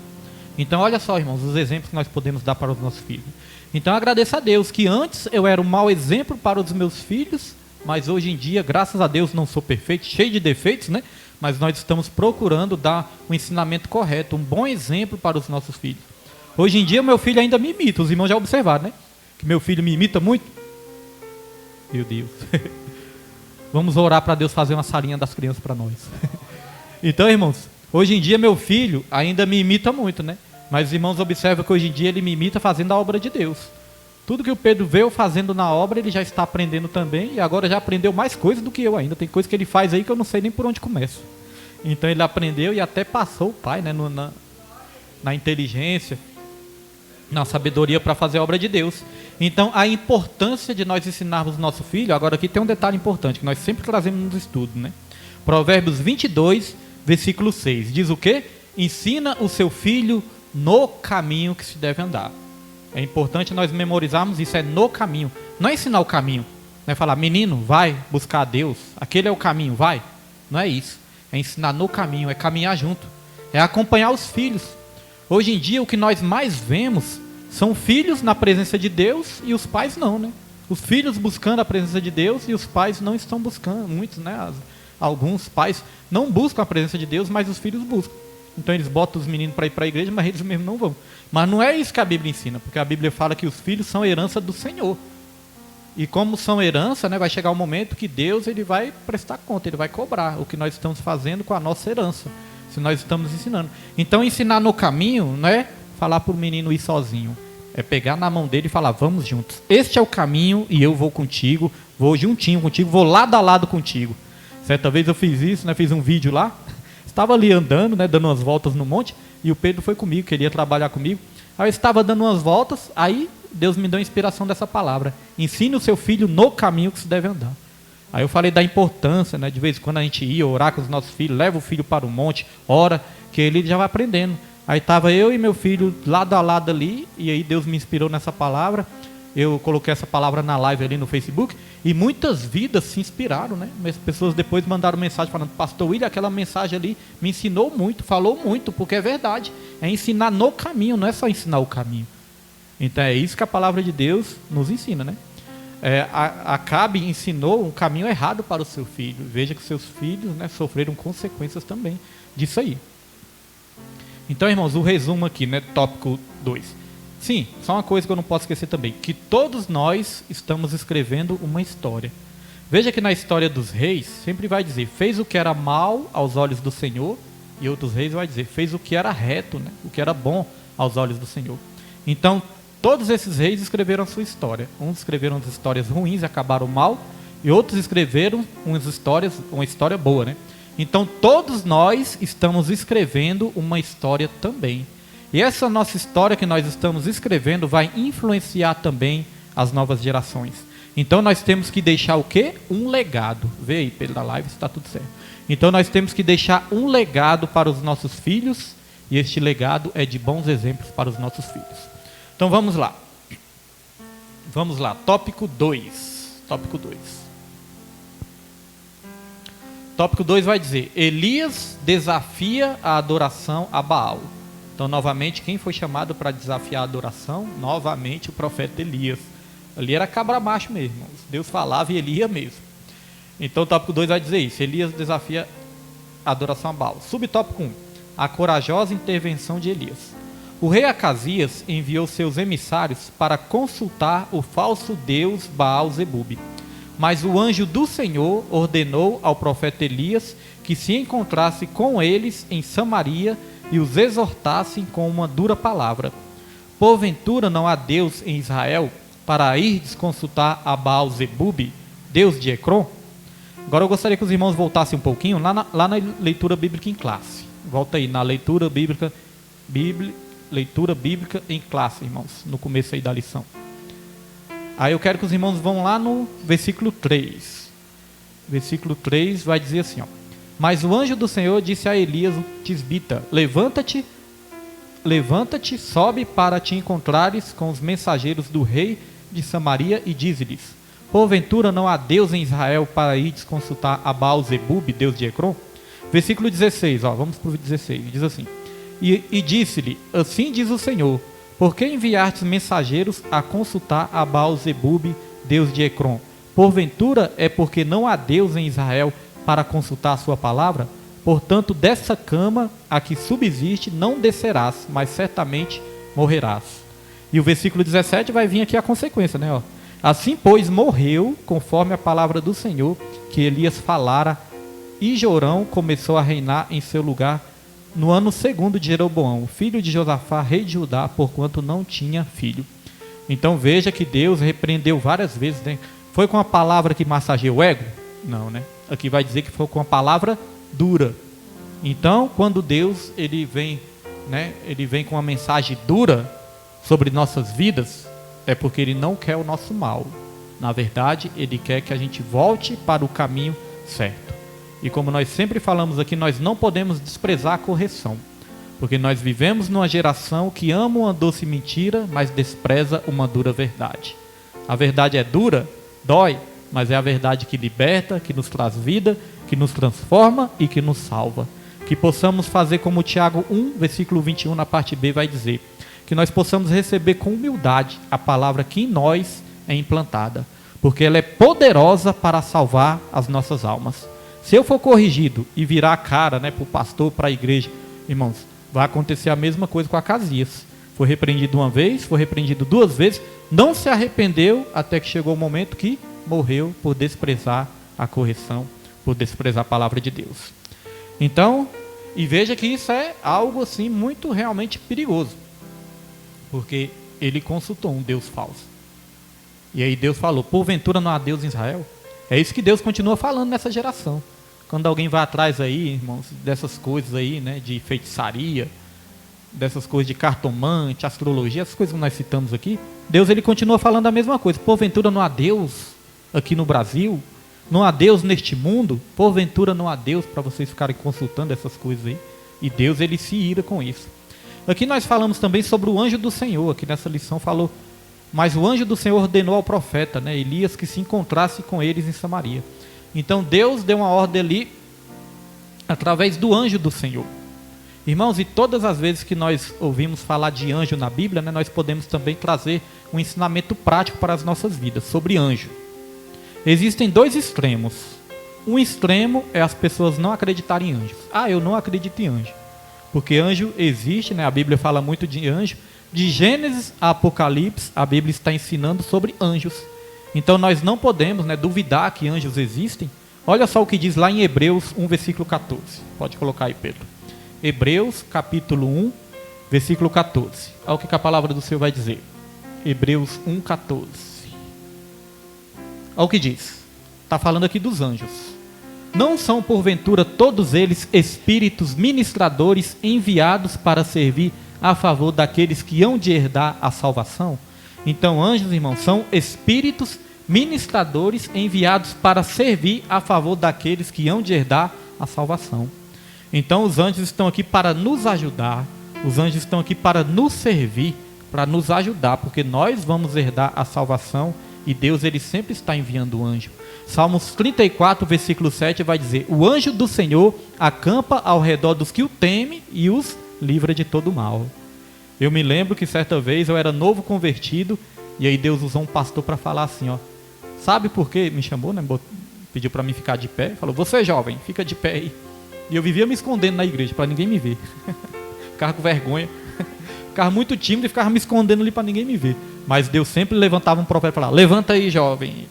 Então olha só, irmãos, os exemplos que nós podemos dar para os nossos filhos. Então eu agradeço a Deus que antes eu era um mau exemplo para os meus filhos, mas hoje em dia, graças a Deus, não sou perfeito, cheio de defeitos, né? Mas nós estamos procurando dar um ensinamento correto, um bom exemplo para os nossos filhos. Hoje em dia, meu filho ainda me imita, os irmãos já observaram, né? Que meu filho me imita muito. Meu Deus. Vamos orar para Deus fazer uma salinha das crianças para nós. Então, irmãos, hoje em dia meu filho ainda me imita muito, né? Mas os irmãos observam que hoje em dia ele me imita fazendo a obra de Deus. Tudo que o Pedro veio fazendo na obra, ele já está aprendendo também, e agora já aprendeu mais coisas do que eu ainda. Tem coisa que ele faz aí que eu não sei nem por onde começo. Então ele aprendeu e até passou o pai, né, na inteligência, na sabedoria para fazer a obra de Deus. Então a importância de nós ensinarmos nosso filho, agora aqui tem um detalhe importante, que nós sempre trazemos nos estudos, né? Provérbios 22, versículo 6, diz o quê? Ensina o seu filho no caminho que se deve andar. É importante nós memorizarmos isso, é no caminho. Não é ensinar o caminho, não é falar, menino, vai buscar a Deus, aquele é o caminho, vai. Não é isso, é ensinar no caminho, é caminhar junto, é acompanhar os filhos. Hoje em dia o que nós mais vemos são filhos na presença de Deus e os pais não, né? Os filhos buscando a presença de Deus e os pais não estão buscando, muitos, né? Alguns pais não buscam a presença de Deus, mas os filhos buscam. Então eles botam os meninos para ir para a igreja, mas eles mesmos não vão. Mas não é isso que a Bíblia ensina, porque a Bíblia fala que os filhos são herança do Senhor. E como são herança, né, vai chegar um momento que Deus ele vai prestar conta, ele vai cobrar o que nós estamos fazendo com a nossa herança, se nós estamos ensinando. Então ensinar no caminho não é falar para o menino ir sozinho, é pegar na mão dele e falar, vamos juntos. Este é o caminho e eu vou contigo, vou juntinho contigo, vou lado a lado contigo. Certa vez eu fiz isso, né, fiz um vídeo lá. Estava ali andando, né, dando umas voltas no monte, e o Pedro foi comigo, queria trabalhar comigo. Aí eu estava dando umas voltas, aí Deus me deu a inspiração dessa palavra. Ensine o seu filho no caminho que se deve andar. Aí eu falei da importância, né, de vez em quando a gente ia orar com os nossos filhos, leva o filho para o monte, ora, que ele já vai aprendendo. Aí estava eu e meu filho lado a lado ali, e aí Deus me inspirou nessa palavra. Eu coloquei essa palavra na live ali no Facebook e muitas vidas se inspiraram, né? As pessoas depois mandaram mensagem falando, pastor William, aquela mensagem ali me ensinou muito, falou muito, porque é verdade. É ensinar no caminho, não é só ensinar o caminho. Então é isso que a palavra de Deus nos ensina, né? Acabe ensinou um caminho errado para o seu filho. Veja que seus filhos, né, sofreram consequências também disso aí. Então, irmãos, o resumo aqui, né? Tópico 2. Sim, só uma coisa que eu não posso esquecer também, que todos nós estamos escrevendo uma história. Veja que na história dos reis, sempre vai dizer, fez o que era mal aos olhos do Senhor, e outros reis vai dizer, fez o que era reto, né? O que era bom aos olhos do Senhor. Então, todos esses reis escreveram a sua história. Uns escreveram as histórias ruins e acabaram mal, e outros escreveram uma história boa, né? Então todos nós estamos escrevendo uma história também. E essa nossa história que nós estamos escrevendo vai influenciar também as novas gerações. Então nós temos que deixar o quê? Um legado. Vê aí pela live se está tudo certo. Então nós temos que deixar um legado para os nossos filhos, e este legado é de bons exemplos para os nossos filhos. Então vamos lá. Vamos lá, tópico 2. Tópico 2. Tópico 2 vai dizer: Elias desafia a adoração a Baal. Então, novamente, quem foi chamado para desafiar a adoração? Novamente, o profeta Elias. Ali era cabra macho mesmo. Deus falava e ele ia mesmo. Então, o tópico 2 vai dizer isso: Elias desafia a adoração a Baal. Subtópico 1. A corajosa intervenção de Elias. O rei Acasias enviou seus emissários para consultar o falso deus Baal-Zebub. Mas o anjo do Senhor ordenou ao profeta Elias que se encontrasse com eles em Samaria e os exortassem com uma dura palavra. Porventura não há Deus em Israel para ir consultar a Baal-Zebub, Deus de Ecrón? Agora eu gostaria que os irmãos voltassem um pouquinho lá na leitura bíblica em classe. Volta aí na leitura bíblica em classe, irmãos, no começo aí da lição. Aí eu quero que os irmãos vão lá no versículo 3. Versículo 3 vai dizer assim, ó: Mas o anjo do Senhor disse a Elias o tisbita: Levanta-te, sobe para te encontrares com os mensageiros do rei de Samaria e dize-lhes: Porventura não há Deus em Israel para ir consultar a Baal-Zebub, Deus de Ecrón? Versículo 16, ó, vamos para o 16, diz assim: E disse-lhe: Assim diz o Senhor, por que enviastes mensageiros a consultar a Baal-Zebub, Deus de Ecrón? Porventura é porque não há Deus em Israel para consultar a sua palavra? Portanto, dessa cama a que subsiste não descerás, mas certamente morrerás. E o versículo 17 vai vir aqui a consequência, né? Ó. Assim, pois, morreu, conforme a palavra do Senhor, que Elias falara, e Jorão começou a reinar em seu lugar no ano 2º de Jeroboão, filho de Josafá, rei de Judá, porquanto não tinha filho. Então veja que Deus repreendeu várias vezes, né? Foi com a palavra que massageia o ego? Não, né? Aqui vai dizer que foi com a palavra dura. Então, quando Deus ele vem com uma mensagem dura sobre nossas vidas, é porque Ele não quer o nosso mal. Na verdade, Ele quer que a gente volte para o caminho certo. E como nós sempre falamos aqui, nós não podemos desprezar a correção, porque nós vivemos numa geração que ama uma doce mentira, mas despreza uma dura verdade. A verdade é dura, dói, mas é a verdade que liberta, que nos traz vida, que nos transforma e que nos salva. Que possamos fazer como Tiago 1, versículo 21, na parte B, vai dizer: que nós possamos receber com humildade a palavra que em nós é implantada, porque ela é poderosa para salvar as nossas almas. Se eu for corrigido e virar a cara, para o pastor, para a igreja, irmãos, vai acontecer a mesma coisa com Acasias. Foi repreendido uma vez, foi repreendido 2 vezes, não se arrependeu até que chegou o momento que morreu por desprezar a correção, por desprezar a palavra de Deus. Então, e veja que isso é algo assim muito realmente perigoso, porque ele consultou um Deus falso. E aí Deus falou: porventura não há Deus em Israel? É isso que Deus continua falando nessa geração. Quando alguém vai atrás aí, irmãos, dessas coisas aí, de feitiçaria, dessas coisas de cartomante, astrologia, essas coisas que nós citamos aqui, Deus ele continua falando a mesma coisa. Porventura não há Deus aqui no Brasil? Não há Deus neste mundo? Porventura não há Deus para vocês ficarem consultando essas coisas aí? E Deus ele se ira com isso. Aqui nós falamos também sobre o anjo do Senhor. Aqui nessa lição falou: mas o anjo do Senhor ordenou ao profeta, Elias, que se encontrasse com eles em Samaria. Então Deus deu uma ordem ali através do anjo do Senhor. Irmãos, e todas as vezes que nós ouvimos falar de anjo na Bíblia, nós podemos também trazer um ensinamento prático para as nossas vidas sobre anjo. Existem 2 extremos. Um extremo é as pessoas não acreditarem em anjos. Eu não acredito em anjo. Porque anjo existe, a Bíblia fala muito de anjo. De Gênesis a Apocalipse, a Bíblia está ensinando sobre anjos. Então nós não podemos duvidar que anjos existem. Olha só o que diz lá em Hebreus 1, versículo 14. Pode colocar aí, Pedro. Hebreus, capítulo 1, versículo 14. Olha o que a palavra do Senhor vai dizer. Hebreus 1, 14. Olha o que diz. Está falando aqui dos anjos. Não são porventura todos eles espíritos ministradores enviados para servir a favor daqueles que hão de herdar a salvação? Então, anjos, irmãos, são espíritos ministradores enviados para servir a favor daqueles que hão de herdar a salvação. Então, os anjos estão aqui para nos ajudar, os anjos estão aqui para nos servir, para nos ajudar, porque nós vamos herdar a salvação e Deus, ele sempre está enviando o anjo. Salmos 34, versículo 7 vai dizer: o anjo do Senhor acampa ao redor dos que o temem e os livra de todo mal. Eu me lembro que certa vez eu era novo convertido, e aí Deus usou um pastor para falar assim, ó, sabe por quê? Me chamou, né? Pediu para mim ficar de pé, falou: você jovem, fica de pé aí. E eu vivia me escondendo na igreja para ninguém me ver. Ficava com vergonha, ficava muito tímido e ficava me escondendo ali para ninguém me ver. Mas Deus sempre levantava um profeta e falava: levanta aí, jovem,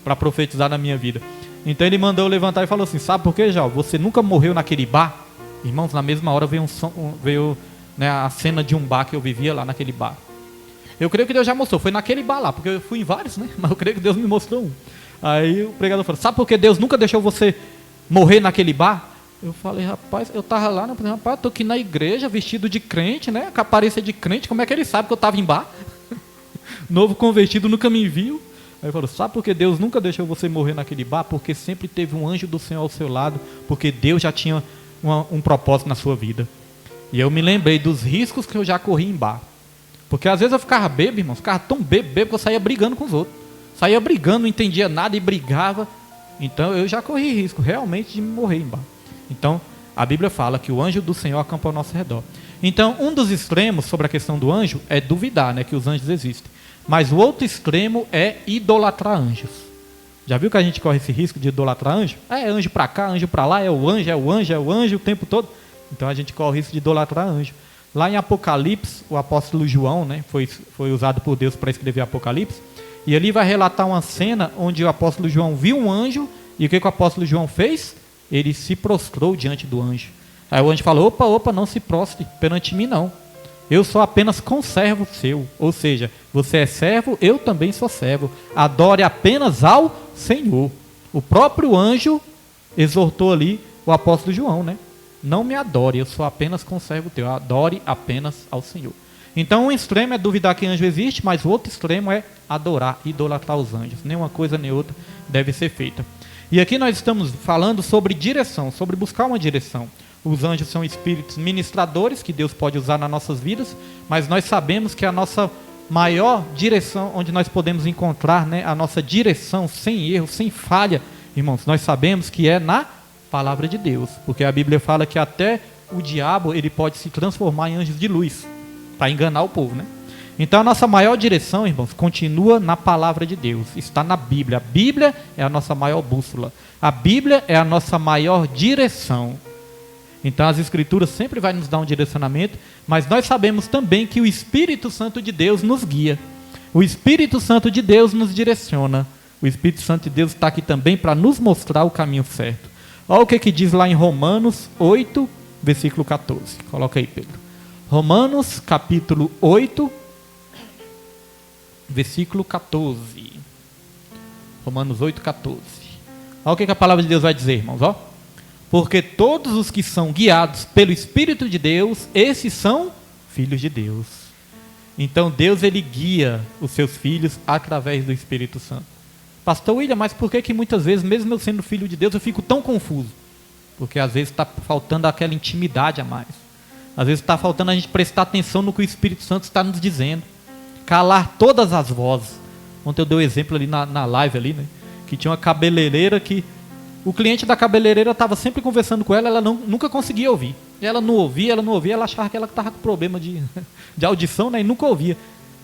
para profetizar na minha vida. Então ele mandou eu levantar e falou assim: sabe por quê, jovem? Você nunca morreu naquele bar? Irmãos, na mesma hora veio né, a cena de um bar que eu vivia lá naquele bar. Eu creio que Deus já mostrou, foi naquele bar lá, porque eu fui em vários, né? Mas eu creio que Deus me mostrou um. Aí o pregador falou: sabe por que Deus nunca deixou você morrer naquele bar? Eu falei: rapaz, eu tava lá, né? Falei: rapaz, tô aqui na igreja, vestido de crente, né? Com a aparência de crente, como é que ele sabe que eu tava em bar? Novo convertido, nunca me viu. Aí ele falou: sabe por que Deus nunca deixou você morrer naquele bar? Porque sempre teve um anjo do Senhor ao seu lado, porque Deus já tinha um propósito na sua vida. E eu me lembrei dos riscos que eu já corri em bar. Porque às vezes eu ficava bêbado, irmãos, ficava tão bêbado que eu saía brigando com os outros. Saía brigando, não entendia nada e brigava. Então eu já corri risco realmente de morrer em bar. Então a Bíblia fala que o anjo do Senhor acampa ao nosso redor. Então um dos extremos sobre a questão do anjo é duvidar, né, que os anjos existem. Mas o outro extremo é idolatrar anjos. Já viu que a gente corre esse risco de idolatrar anjo? É anjo para cá, anjo para lá, é o anjo, é o anjo, é o anjo o tempo todo. Então a gente corre o risco de idolatrar anjo. Lá em Apocalipse, o apóstolo João, né, foi usado por Deus para escrever Apocalipse, e ali vai relatar uma cena onde o apóstolo João viu um anjo, e o que o apóstolo João fez? Ele se prostrou diante do anjo. Aí o anjo falou: opa, não se prostre perante mim não. Eu sou apenas conservo seu. Ou seja, você é servo, eu também sou servo. Adore apenas ao Senhor. O próprio anjo exortou ali o apóstolo João, né? Não me adore, eu sou apenas conservo teu. Adore apenas ao Senhor. Então um extremo é duvidar que anjo existe, mas o outro extremo é adorar, idolatrar os anjos. Nem uma coisa nem outra deve ser feita. E aqui nós estamos falando sobre direção, sobre buscar uma direção. Os anjos são espíritos ministradores que Deus pode usar nas nossas vidas, mas nós sabemos que a nossa maior direção, onde nós podemos encontrar, né, a nossa direção sem erro, sem falha, irmãos, nós sabemos que é na palavra de Deus, porque a Bíblia fala que até o diabo ele pode se transformar em anjos de luz para enganar o povo, né? Então a nossa maior direção, irmãos, continua na palavra de Deus, está na Bíblia. A Bíblia é a nossa maior bússola, a Bíblia é a nossa maior direção. Então as Escrituras sempre vai nos dar um direcionamento, mas nós sabemos também que o Espírito Santo de Deus nos guia, o Espírito Santo de Deus nos direciona, o Espírito Santo de Deus está aqui também para nos mostrar o caminho certo. Olha o que diz lá em Romanos 8, versículo 14, coloca aí, Pedro. Romanos capítulo 8, versículo 14. Romanos 8, 14. Olha o que a palavra de Deus vai dizer, irmãos, ó. Porque todos os que são guiados pelo Espírito de Deus, esses são filhos de Deus. Então Deus, ele guia os seus filhos através do Espírito Santo. Pastor William, mas por que muitas vezes, mesmo eu sendo filho de Deus, eu fico tão confuso? Porque às vezes está faltando aquela intimidade a mais. Às vezes está faltando a gente prestar atenção no que o Espírito Santo está nos dizendo. Calar todas as vozes. Ontem eu dei um exemplo ali na live ali, né? Que tinha uma cabeleireira que o cliente da cabeleireira estava sempre conversando com ela, ela nunca conseguia ouvir. Ela não ouvia, ela achava que ela estava com problema de audição, né? E nunca ouvia.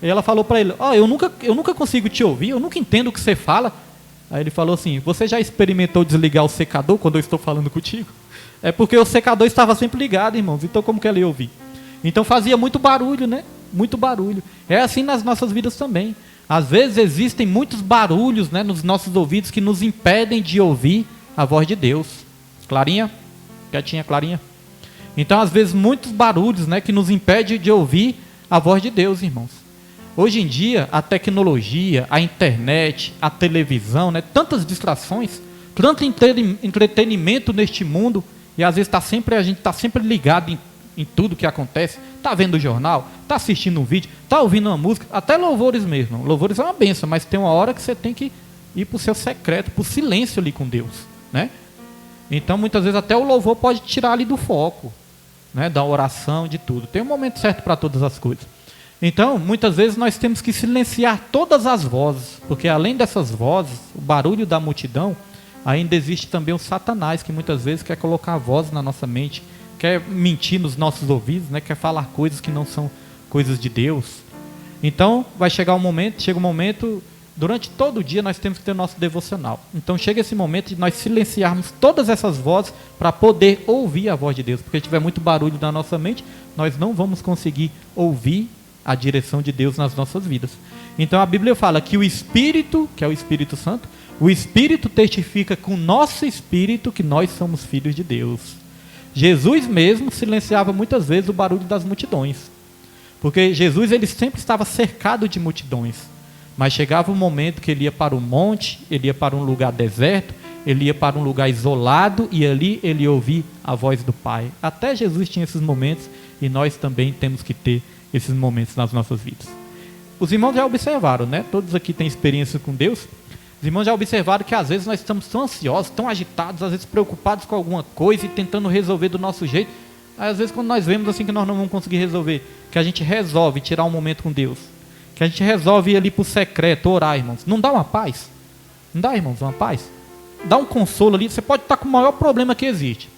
Aí ela falou para ele: eu nunca consigo te ouvir, eu nunca entendo o que você fala. Aí ele falou assim: você já experimentou desligar o secador quando eu estou falando contigo? É porque o secador estava sempre ligado, irmãos, então como que ela ia ouvir? Então fazia muito barulho, né? Muito barulho. É assim nas nossas vidas também. Às vezes existem muitos barulhos, né, nos nossos ouvidos que nos impedem de ouvir a voz de Deus. Clarinha? Quietinha, Clarinha? Então às vezes muitos barulhos, né, que nos impedem de ouvir a voz de Deus, irmãos. Hoje em dia, a tecnologia, a internet, a televisão, né, tantas distrações, tanto entretenimento neste mundo, e às vezes a gente está sempre ligado em tudo que acontece, está vendo o jornal, está assistindo um vídeo, está ouvindo uma música, até louvores mesmo. Louvores é uma benção, mas tem uma hora que você tem que ir para o seu secreto, para o silêncio ali com Deus, né? Então muitas vezes até o louvor pode tirar ali do foco, né? Da oração, de tudo. Tem um momento certo para todas as coisas. Então muitas vezes nós temos que silenciar todas as vozes, porque além dessas vozes, o barulho da multidão, ainda existe também o Satanás, que muitas vezes quer colocar voz na nossa mente, quer mentir nos nossos ouvidos, né? Quer falar coisas que não são coisas de Deus. Então chega um momento, durante todo o dia nós temos que ter o nosso devocional. Então chega esse momento de nós silenciarmos todas essas vozes para poder ouvir a voz de Deus, porque se tiver muito barulho na nossa mente, nós não vamos conseguir ouvir a direção de Deus nas nossas vidas. Então a Bíblia fala que o Espírito, que é o Espírito Santo, o Espírito testifica com o nosso espírito que nós somos filhos de Deus. Jesus mesmo silenciava muitas vezes o barulho das multidões, porque Jesus ele sempre estava cercado de multidões, mas chegava um momento que ele ia para um monte, ele ia para um lugar deserto, ele ia para um lugar isolado e ali ele ouvia a voz do Pai. Até Jesus tinha esses momentos e nós também temos que ter esses momentos nas nossas vidas. Os irmãos já observaram, né? Todos aqui têm experiência com Deus. Os irmãos já observaram que às vezes nós estamos tão ansiosos, tão agitados, às vezes preocupados com alguma coisa e tentando resolver do nosso jeito. Aí, às vezes quando nós vemos assim que nós não vamos conseguir resolver, que a gente resolve tirar um momento com Deus, que a gente resolve ir ali para o secreto, orar, irmãos. Não dá uma paz? Não dá, irmãos, uma paz? Dá um consolo ali. Você pode estar com o maior problema que existe,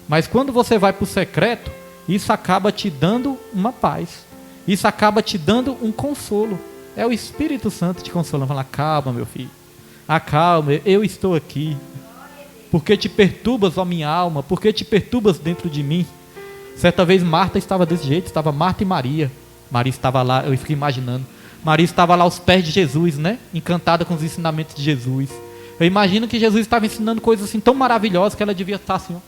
mas quando você vai para o secreto, isso acaba te dando uma paz. Isso acaba te dando um consolo. É o Espírito Santo te consolando, falando: calma, meu filho, acalma, eu estou aqui. Porque te perturbas, ó minha alma? Porque te perturbas dentro de mim? Certa vez Marta estava desse jeito, estava Marta e Maria. Maria estava lá, eu fico imaginando, Maria estava lá aos pés de Jesus, né? Encantada com os ensinamentos de Jesus. Eu imagino que Jesus estava ensinando coisas assim tão maravilhosas que ela devia estar assim, ó,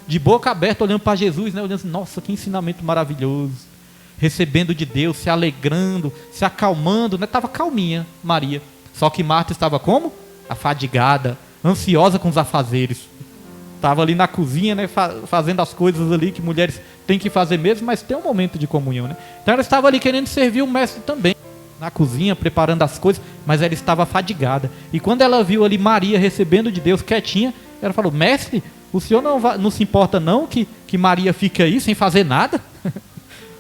de boca aberta, olhando para Jesus, né? Olhando assim: nossa, que ensinamento maravilhoso. Recebendo de Deus, se alegrando, se acalmando, né? Estava calminha Maria. Só que Marta estava como? Afadigada, ansiosa com os afazeres. Estava ali na cozinha, né? Fazendo as coisas ali que mulheres têm que fazer mesmo, mas tem um momento de comunhão, né? Então ela estava ali querendo servir o mestre também, na cozinha, preparando as coisas, mas ela estava afadigada. E quando ela viu ali Maria recebendo de Deus quietinha, ela falou: mestre, o senhor não se importa não que Maria fique aí sem fazer nada?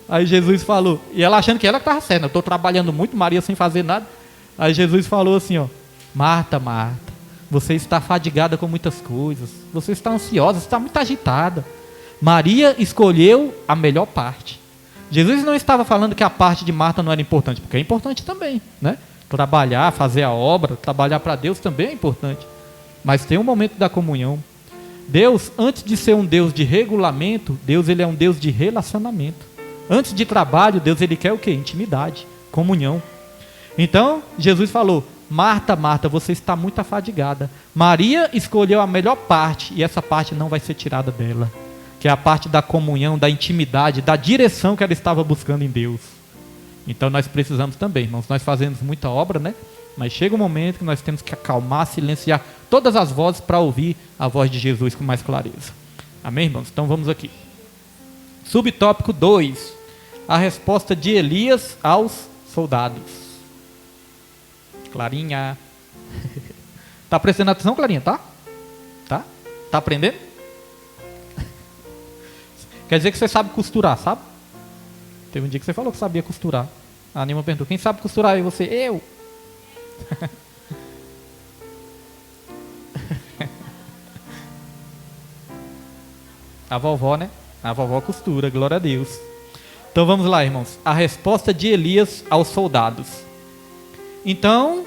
Aí Jesus falou, e ela achando que ela estava certa: eu estou trabalhando muito, Maria sem fazer nada. Aí Jesus falou assim, ó: Marta, Marta, você está fadigada com muitas coisas, você está ansiosa, você está muito agitada. Maria escolheu a melhor parte. Jesus não estava falando que a parte de Marta não era importante, porque é importante também, né? Trabalhar, fazer a obra, trabalhar para Deus também é importante. Mas tem um momento da comunhão. Deus, antes de ser um Deus de regulamento, Deus ele é um Deus de relacionamento. Antes de trabalho, Deus ele quer o quê? Intimidade, comunhão. Então, Jesus falou: Marta, Marta, você está muito afadigada. Maria escolheu a melhor parte, e essa parte não vai ser tirada dela, que é a parte da comunhão, da intimidade, da direção que ela estava buscando em Deus. Então nós precisamos também, irmãos, nós fazemos muita obra, né? Mas chega um momento que nós temos que acalmar, silenciar todas as vozes para ouvir a voz de Jesus com mais clareza. Amém, irmãos? Então vamos aqui. Subtópico 2. A resposta de Elias aos soldados. Clarinha. Tá prestando atenção, Clarinha? Tá? Tá? Tá aprendendo? Quer dizer que você sabe costurar, sabe? Teve um dia que você falou que sabia costurar. A Nima perguntou: quem sabe costurar? E você: eu. A vovó, né? A vovó costura, glória a Deus. Então vamos lá, irmãos. A resposta de Elias aos soldados. Então,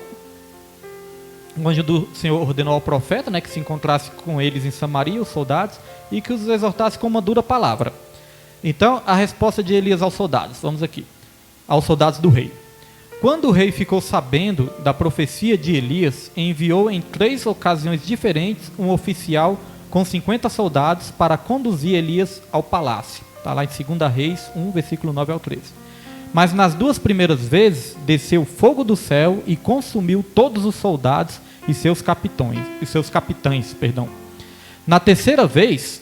o anjo do Senhor ordenou ao profeta, né, que se encontrasse com eles em Samaria, os soldados, e que os exortasse com uma dura palavra. Então, a resposta de Elias aos soldados. Vamos aqui. Aos soldados do rei. Quando o rei ficou sabendo da profecia de Elias, enviou em 3 ocasiões diferentes um oficial com 50 soldados para conduzir Elias ao palácio. Está lá em 2 Reis 1, versículo 9 ao 13. Mas nas 2 primeiras vezes, desceu fogo do céu e consumiu todos os soldados e seus capitães, perdão. Na terceira vez,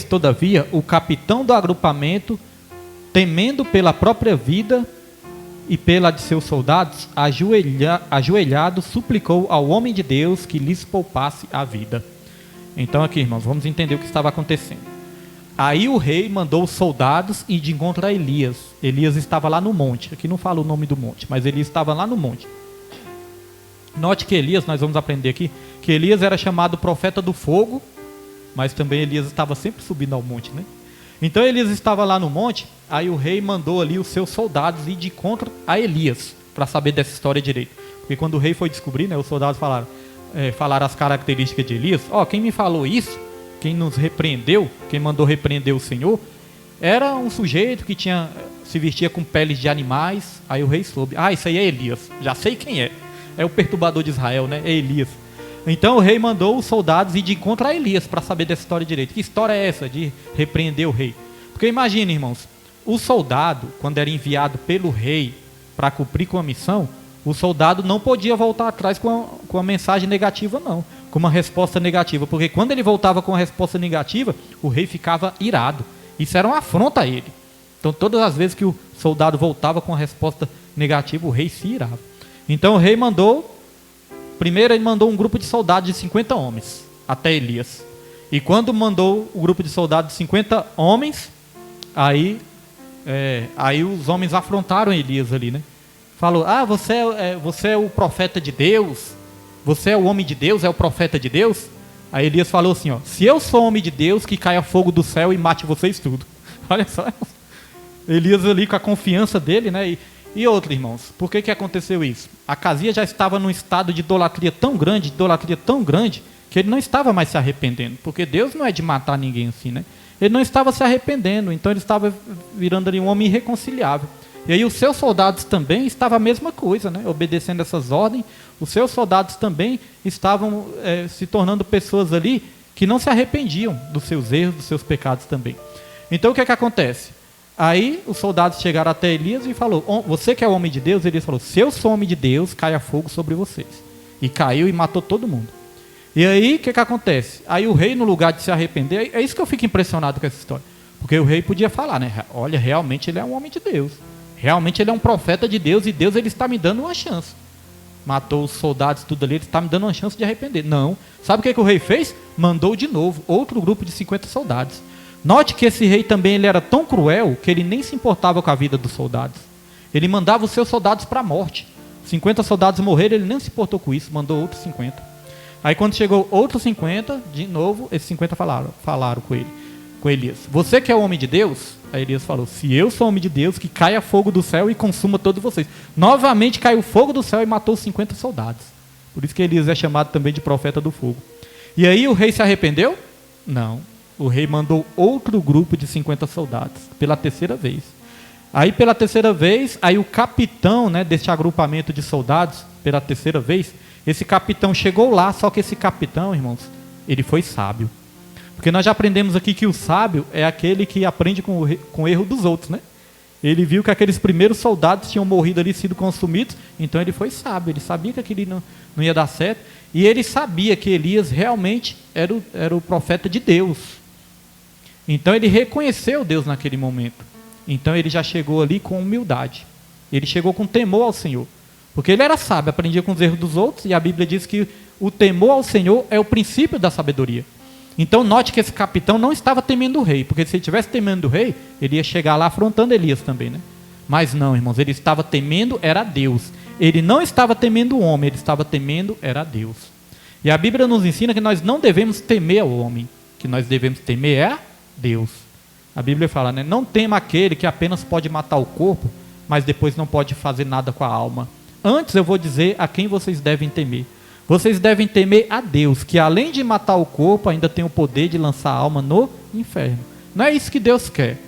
todavia, o capitão do agrupamento, temendo pela própria vida e pela de seus soldados, ajoelhado, suplicou ao homem de Deus que lhes poupasse a vida. Então aqui, irmãos, vamos entender o que estava acontecendo. Aí o rei mandou os soldados ir de encontro a Elias. Elias estava lá no monte. Aqui não fala o nome do monte, mas Elias estava lá no monte. Note que Elias, nós vamos aprender aqui, que Elias era chamado profeta do fogo, mas também Elias estava sempre subindo ao monte, né? Então Elias estava lá no monte, aí o rei mandou ali os seus soldados ir de encontro a Elias, para saber dessa história direito. Porque quando o rei foi descobrir, né, os soldados falaram as características de Elias. Quem me falou isso, quem nos repreendeu, quem mandou repreender o Senhor, era um sujeito que se vestia com peles de animais. Aí o rei soube, isso aí é Elias, já sei quem é. É o perturbador de Israel, né? É Elias. Então o rei mandou os soldados ir de encontro a Elias para saber dessa história direito. Que história é essa de repreender o rei? Porque imagine, irmãos, o soldado, quando era enviado pelo rei para cumprir com a missão, o soldado não podia voltar atrás com a mensagem negativa, não, com uma resposta negativa, porque quando ele voltava com a resposta negativa, o rei ficava irado. Isso era uma afronta a ele. Então todas as vezes que o soldado voltava com a resposta negativa, o rei se irava. Então o rei primeiro ele mandou um grupo de soldados de 50 homens até Elias. E quando mandou o grupo de soldados de 50 homens, aí os homens afrontaram Elias ali, né? Falou, você é o profeta de Deus, você é o homem de Deus, é o profeta de Deus? Aí Elias falou assim, se eu sou homem de Deus, que caia fogo do céu e mate vocês tudo. Olha só, Elias ali com a confiança dele, né? E outro, irmãos, por que aconteceu isso? Acasias já estava num estado de idolatria tão grande, que ele não estava mais se arrependendo, porque Deus não é de matar ninguém assim, né? Ele não estava se arrependendo, então ele estava virando ali um homem irreconciliável. E aí os seus soldados também estavam a mesma coisa, né? Obedecendo essas ordens, os seus soldados também estavam se tornando pessoas ali que não se arrependiam dos seus erros, dos seus pecados também. Então o que acontece? Aí os soldados chegaram até Elias e falou, você que é o homem de Deus? Elias falou, se eu sou homem de Deus, caia fogo sobre vocês. E caiu e matou todo mundo. E aí o que acontece? Aí o rei, no lugar de se arrepender, é isso que eu fico impressionado com essa história. Porque o rei podia falar, né? Olha, realmente ele é um homem de Deus. Realmente ele é um profeta de Deus e Deus ele está me dando uma chance. Matou os soldados tudo ali, ele está me dando uma chance de arrepender. Não. Sabe o que o rei fez? Mandou de novo outro grupo de 50 soldados. Note que esse rei também ele era tão cruel que ele nem se importava com a vida dos soldados. Ele mandava os seus soldados para a morte. 50 soldados morreram, ele nem se importou com isso, mandou outros 50. Aí quando chegou outros 50, de novo, esses 50 falaram com Elias. Você que é o homem de Deus? Aí Elias falou, se eu sou homem de Deus, que caia fogo do céu e consuma todos vocês. Novamente caiu fogo do céu e matou 50 soldados. Por isso que Elias é chamado também de profeta do fogo. E aí o rei se arrependeu? Não. O rei mandou outro grupo de 50 soldados, pela terceira vez. Aí pela terceira vez, aí o capitão, né, desse agrupamento de soldados, pela terceira vez, esse capitão chegou lá, só que esse capitão, irmãos, ele foi sábio. Porque nós já aprendemos aqui que o sábio é aquele que aprende com o erro dos outros, né? Ele viu que aqueles primeiros soldados tinham morrido ali, sido consumidos, então ele foi sábio, ele sabia que aquilo não ia dar certo, e ele sabia que Elias realmente era o profeta de Deus. Então ele reconheceu Deus naquele momento. Então ele já chegou ali com humildade. Ele chegou com temor ao Senhor. Porque ele era sábio, aprendia com os erros dos outros, e a Bíblia diz que o temor ao Senhor é o princípio da sabedoria. Então note que esse capitão não estava temendo o rei, porque se ele estivesse temendo o rei, ele ia chegar lá afrontando Elias também, né? Mas não, irmãos, ele estava temendo, era Deus. Ele não estava temendo o homem, ele estava temendo, era Deus. E a Bíblia nos ensina que nós não devemos temer ao homem, que nós devemos temer é a Deus. A Bíblia fala, né? Não tema aquele que apenas pode matar o corpo, mas depois não pode fazer nada com a alma. Antes eu vou dizer a quem vocês devem temer. Vocês devem temer a Deus, que além de matar o corpo, ainda tem o poder de lançar a alma no inferno. Não é isso que Deus quer.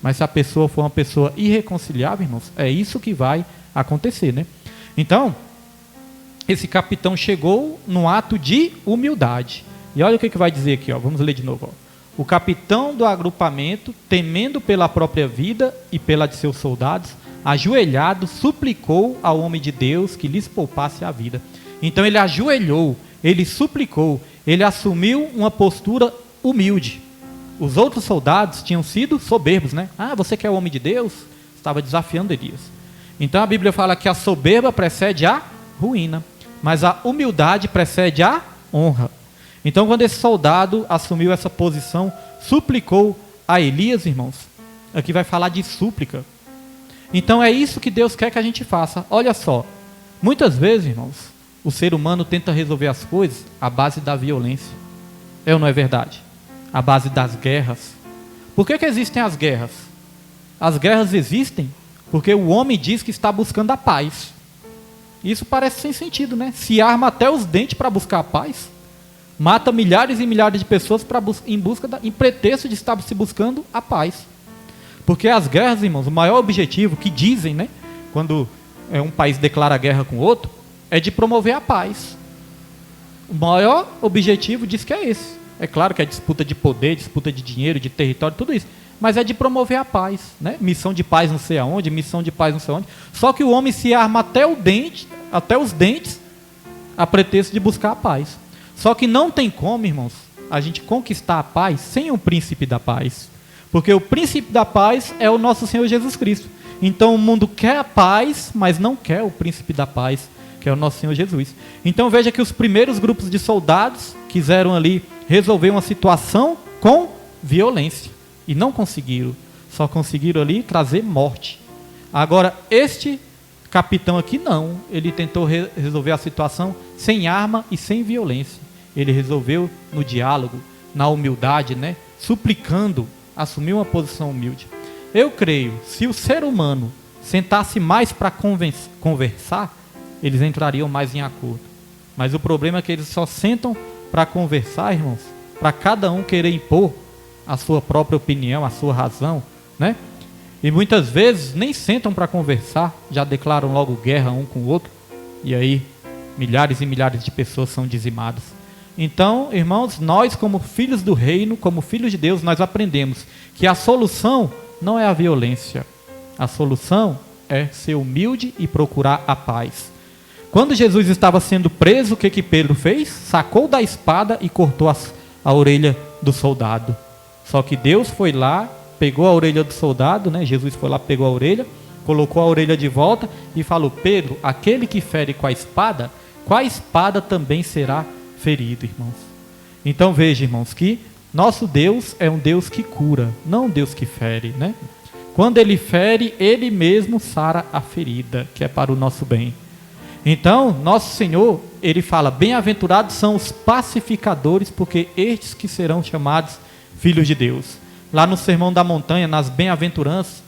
Mas se a pessoa for uma pessoa irreconciliável, irmãos, é isso que vai acontecer, né? Então, esse capitão chegou num ato de humildade. E olha o que vai dizer aqui, ó. Vamos ler de novo, ó. O capitão do agrupamento, temendo pela própria vida e pela de seus soldados, ajoelhado, suplicou ao homem de Deus que lhes poupasse a vida. Então ele ajoelhou, ele suplicou, ele assumiu uma postura humilde. Os outros soldados tinham sido soberbos, né? Ah, você que é o homem de Deus? Estava desafiando Elias. Então a Bíblia fala que a soberba precede a ruína, mas a humildade precede a honra. Então quando esse soldado assumiu essa posição, suplicou a Elias, irmãos, aqui vai falar de súplica. Então é isso que Deus quer que a gente faça. Olha só, muitas vezes, irmãos, o ser humano tenta resolver as coisas à base da violência. É ou não é verdade? À base das guerras. Por que existem as guerras? As guerras existem porque o homem diz que está buscando a paz. Isso parece sem sentido, né? Se arma até os dentes para buscar a paz. Mata milhares e milhares de pessoas em pretexto de estar se buscando a paz. Porque as guerras, irmãos, o maior objetivo que dizem, né? Quando um país declara guerra com outro, é de promover a paz. O maior objetivo diz que é esse. É claro que é disputa de poder, disputa de dinheiro, de território, tudo isso. Mas é de promover a paz, né? Missão de paz não sei aonde, missão de paz não sei aonde. Só que o homem se arma até os dentes, a pretexto de buscar a paz. Só que não tem como, irmãos, a gente conquistar a paz sem o príncipe da paz. Porque o príncipe da paz é o nosso Senhor Jesus Cristo. Então o mundo quer a paz, mas não quer o príncipe da paz, que é o nosso Senhor Jesus. Então veja que os primeiros grupos de soldados quiseram ali resolver uma situação com violência. E não conseguiram. Só conseguiram ali trazer morte. Agora, este capitão aqui não. Ele tentou resolver a situação sem arma e sem violência. Ele resolveu no diálogo, na humildade, né? Suplicando, assumiu uma posição humilde. Eu creio, se o ser humano sentasse mais para conversar, eles entrariam mais em acordo. Mas o problema é que eles só sentam para conversar, irmãos, para cada um querer impor a sua própria opinião, a sua razão, né? E muitas vezes nem sentam para conversar, já declaram logo guerra um com o outro, e aí milhares e milhares de pessoas são dizimadas. Então, irmãos, nós como filhos do reino, como filhos de Deus, nós aprendemos que a solução não é a violência. A solução é ser humilde e procurar a paz. Quando Jesus estava sendo preso, o que Pedro fez? Sacou da espada e cortou a orelha do soldado. Só que Deus foi lá, pegou a orelha do soldado, né? Jesus foi lá, pegou a orelha, colocou a orelha de volta e falou: Pedro, aquele que fere com a espada também será ferido, irmãos. Então veja, irmãos, que nosso Deus é um Deus que cura, não um Deus que fere, né? Quando Ele fere, Ele mesmo sara a ferida, que é para o nosso bem. Então, nosso Senhor, Ele fala: bem-aventurados são os pacificadores, porque estes que serão chamados filhos de Deus. Lá no Sermão da Montanha, nas bem-aventuranças,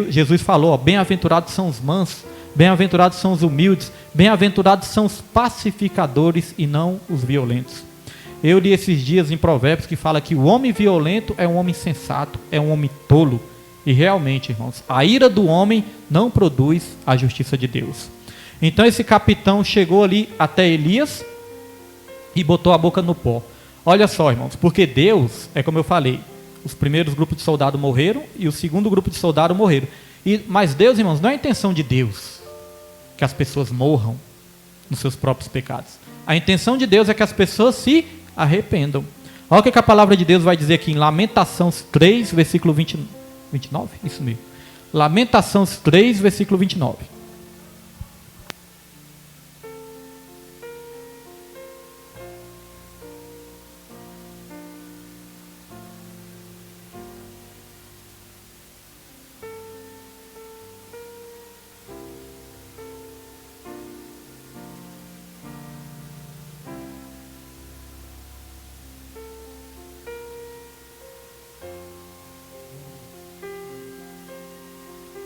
Jesus falou: bem-aventurados são os mansos, bem-aventurados são os humildes, bem-aventurados são os pacificadores e não os violentos. Eu li esses dias em Provérbios que fala que o homem violento é um homem insensato, é um homem tolo. E realmente, irmãos, a ira do homem não produz a justiça de Deus. Então esse capitão chegou ali até Elias e botou a boca no pó. Olha só, irmãos, porque Deus, é como eu falei, os primeiros grupos de soldados morreram e o segundo grupo de soldados morreram. Mas Deus, irmãos, não é a intenção de Deus que as pessoas morram nos seus próprios pecados. A intenção de Deus é que as pessoas se arrependam. Olha o que a palavra de Deus vai dizer aqui em Lamentações 3, versículo 29? Isso mesmo. Lamentações 3, versículo 29.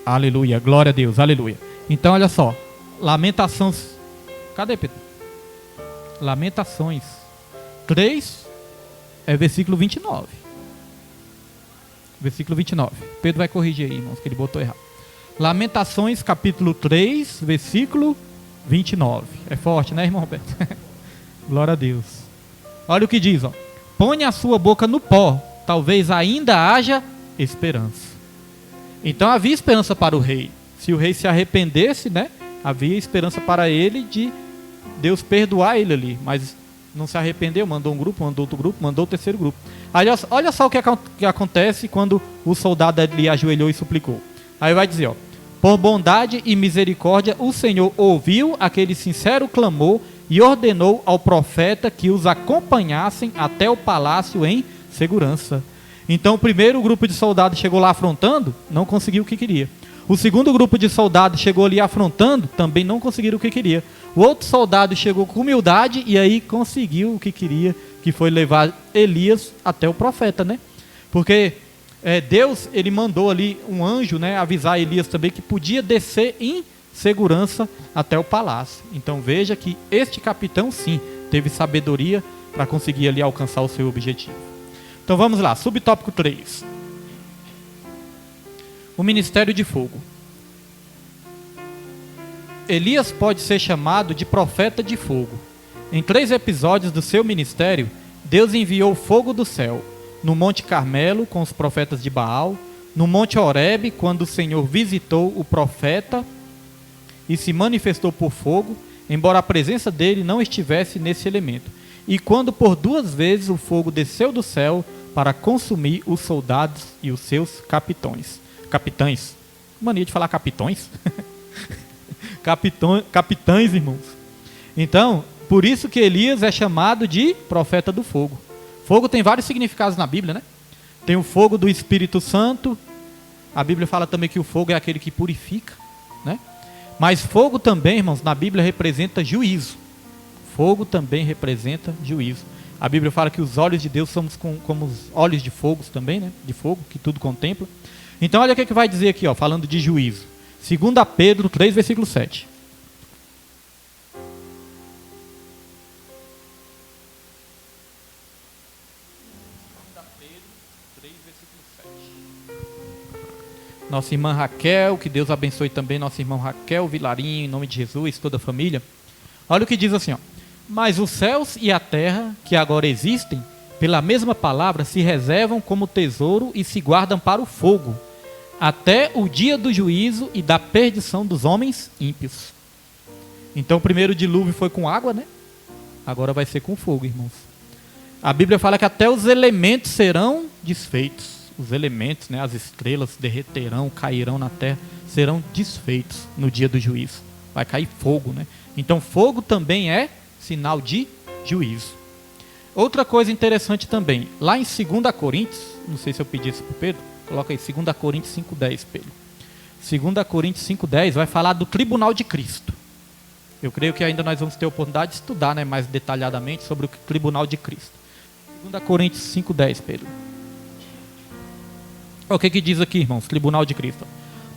Aleluia, glória a Deus, aleluia. Então olha só, Lamentações, cadê Pedro? Lamentações 3, versículo 29. Versículo 29. Pedro vai corrigir aí, irmãos, que ele botou errado. Lamentações capítulo 3, versículo 29. É forte, né, irmão Roberto? Glória a Deus. Olha o que diz, ó. Põe a sua boca no pó, talvez ainda haja esperança. Então havia esperança para o rei. Se o rei se arrependesse, né, havia esperança para ele de Deus perdoar ele ali. Mas não se arrependeu, mandou um grupo, mandou outro grupo, mandou o terceiro grupo. Aí, olha só o que acontece quando o soldado ali ajoelhou e suplicou. Aí vai dizer, ó: por bondade e misericórdia, o Senhor ouviu aquele sincero clamor e ordenou ao profeta que os acompanhassem até o palácio em segurança. Então o primeiro grupo de soldados chegou lá afrontando, não conseguiu o que queria. O segundo grupo de soldados chegou ali afrontando, também não conseguiram o que queria. O outro soldado chegou com humildade e aí conseguiu o que queria, que foi levar Elias até o profeta, né? Porque Deus, ele mandou ali um anjo, né, avisar Elias também que podia descer em segurança até o palácio. Então veja que este capitão sim teve sabedoria para conseguir ali alcançar o seu objetivo. Então vamos lá, subtópico 3. O ministério de fogo. Elias pode ser chamado de profeta de fogo. Em 3 episódios do seu ministério, Deus enviou fogo do céu. No Monte Carmelo, com os profetas de Baal. No Monte Horebe, quando o Senhor visitou o profeta e se manifestou por fogo, embora a presença dele não estivesse nesse elemento. E quando por 2 vezes o fogo desceu do céu para consumir os soldados e os seus capitães. Mania de falar capitões. Capitães, irmãos. Então, por isso que Elias é chamado de profeta do fogo. Fogo tem vários significados na Bíblia, né? Tem o fogo do Espírito Santo. A Bíblia fala também que o fogo é aquele que purifica, né? Mas fogo também, irmãos, na Bíblia representa juízo. Fogo também representa juízo. A Bíblia fala que os olhos de Deus são como os olhos de fogo também, né? De fogo, que tudo contempla. Então olha o que vai dizer aqui, ó, falando de juízo. 2 Pedro 3, versículo 7. Nossa irmã Raquel, que Deus abençoe também nossa irmã Raquel Vilarinho, em nome de Jesus, toda a família. Olha o que diz assim, ó: mas os céus e a terra, que agora existem, pela mesma palavra, se reservam como tesouro e se guardam para o fogo, até o dia do juízo e da perdição dos homens ímpios. Então o primeiro dilúvio foi com água, né? Agora vai ser com fogo, irmãos. A Bíblia fala que até os elementos serão desfeitos. Os elementos, né, as estrelas derreterão, cairão na terra, serão desfeitos no dia do juízo. Vai cair fogo, né? Então fogo também é sinal de juízo. Outra coisa interessante também, lá em 2 Coríntios, não sei se eu pedi isso para o Pedro, coloca aí 2 Coríntios 5,10, Pedro. 2 Coríntios 5,10 vai falar do tribunal de Cristo. Eu creio que ainda nós vamos ter a oportunidade de estudar, né, mais detalhadamente sobre o tribunal de Cristo. 2 Coríntios 5,10, Pedro. O que diz aqui, irmãos? Tribunal de Cristo.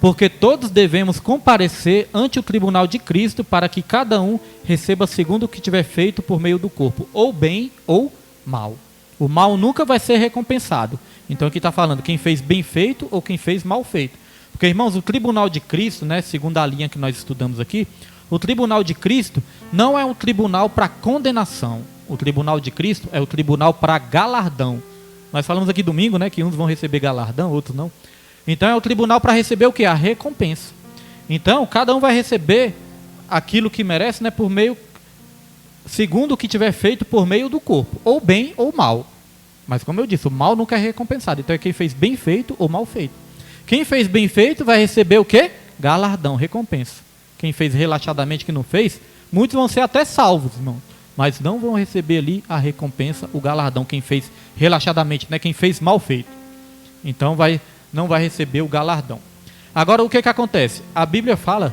Porque todos devemos comparecer ante o tribunal de Cristo para que cada um receba segundo o que tiver feito por meio do corpo, ou bem ou mal. O mal nunca vai ser recompensado. Então aqui está falando quem fez bem feito ou quem fez mal feito. Porque, irmãos, o tribunal de Cristo, né, segundo a linha que nós estudamos aqui, o tribunal de Cristo não é um tribunal para condenação. O tribunal de Cristo é o tribunal para galardão. Nós falamos aqui domingo, né, que uns vão receber galardão, outros não. Então é o tribunal para receber o que? A recompensa. Então cada um vai receber aquilo que merece, né, por meio, segundo o que tiver feito por meio do corpo, ou bem ou mal. Mas como eu disse, o mal nunca é recompensado. Então é quem fez bem feito ou mal feito. Quem fez bem feito vai receber o quê? Galardão, recompensa. Quem fez relaxadamente que não fez, muitos vão ser até salvos, irmão, mas não vão receber ali a recompensa, o galardão. Quem fez relaxadamente, né? Quem fez mal feito, então não vai receber o galardão. Agora o que acontece? A Bíblia fala,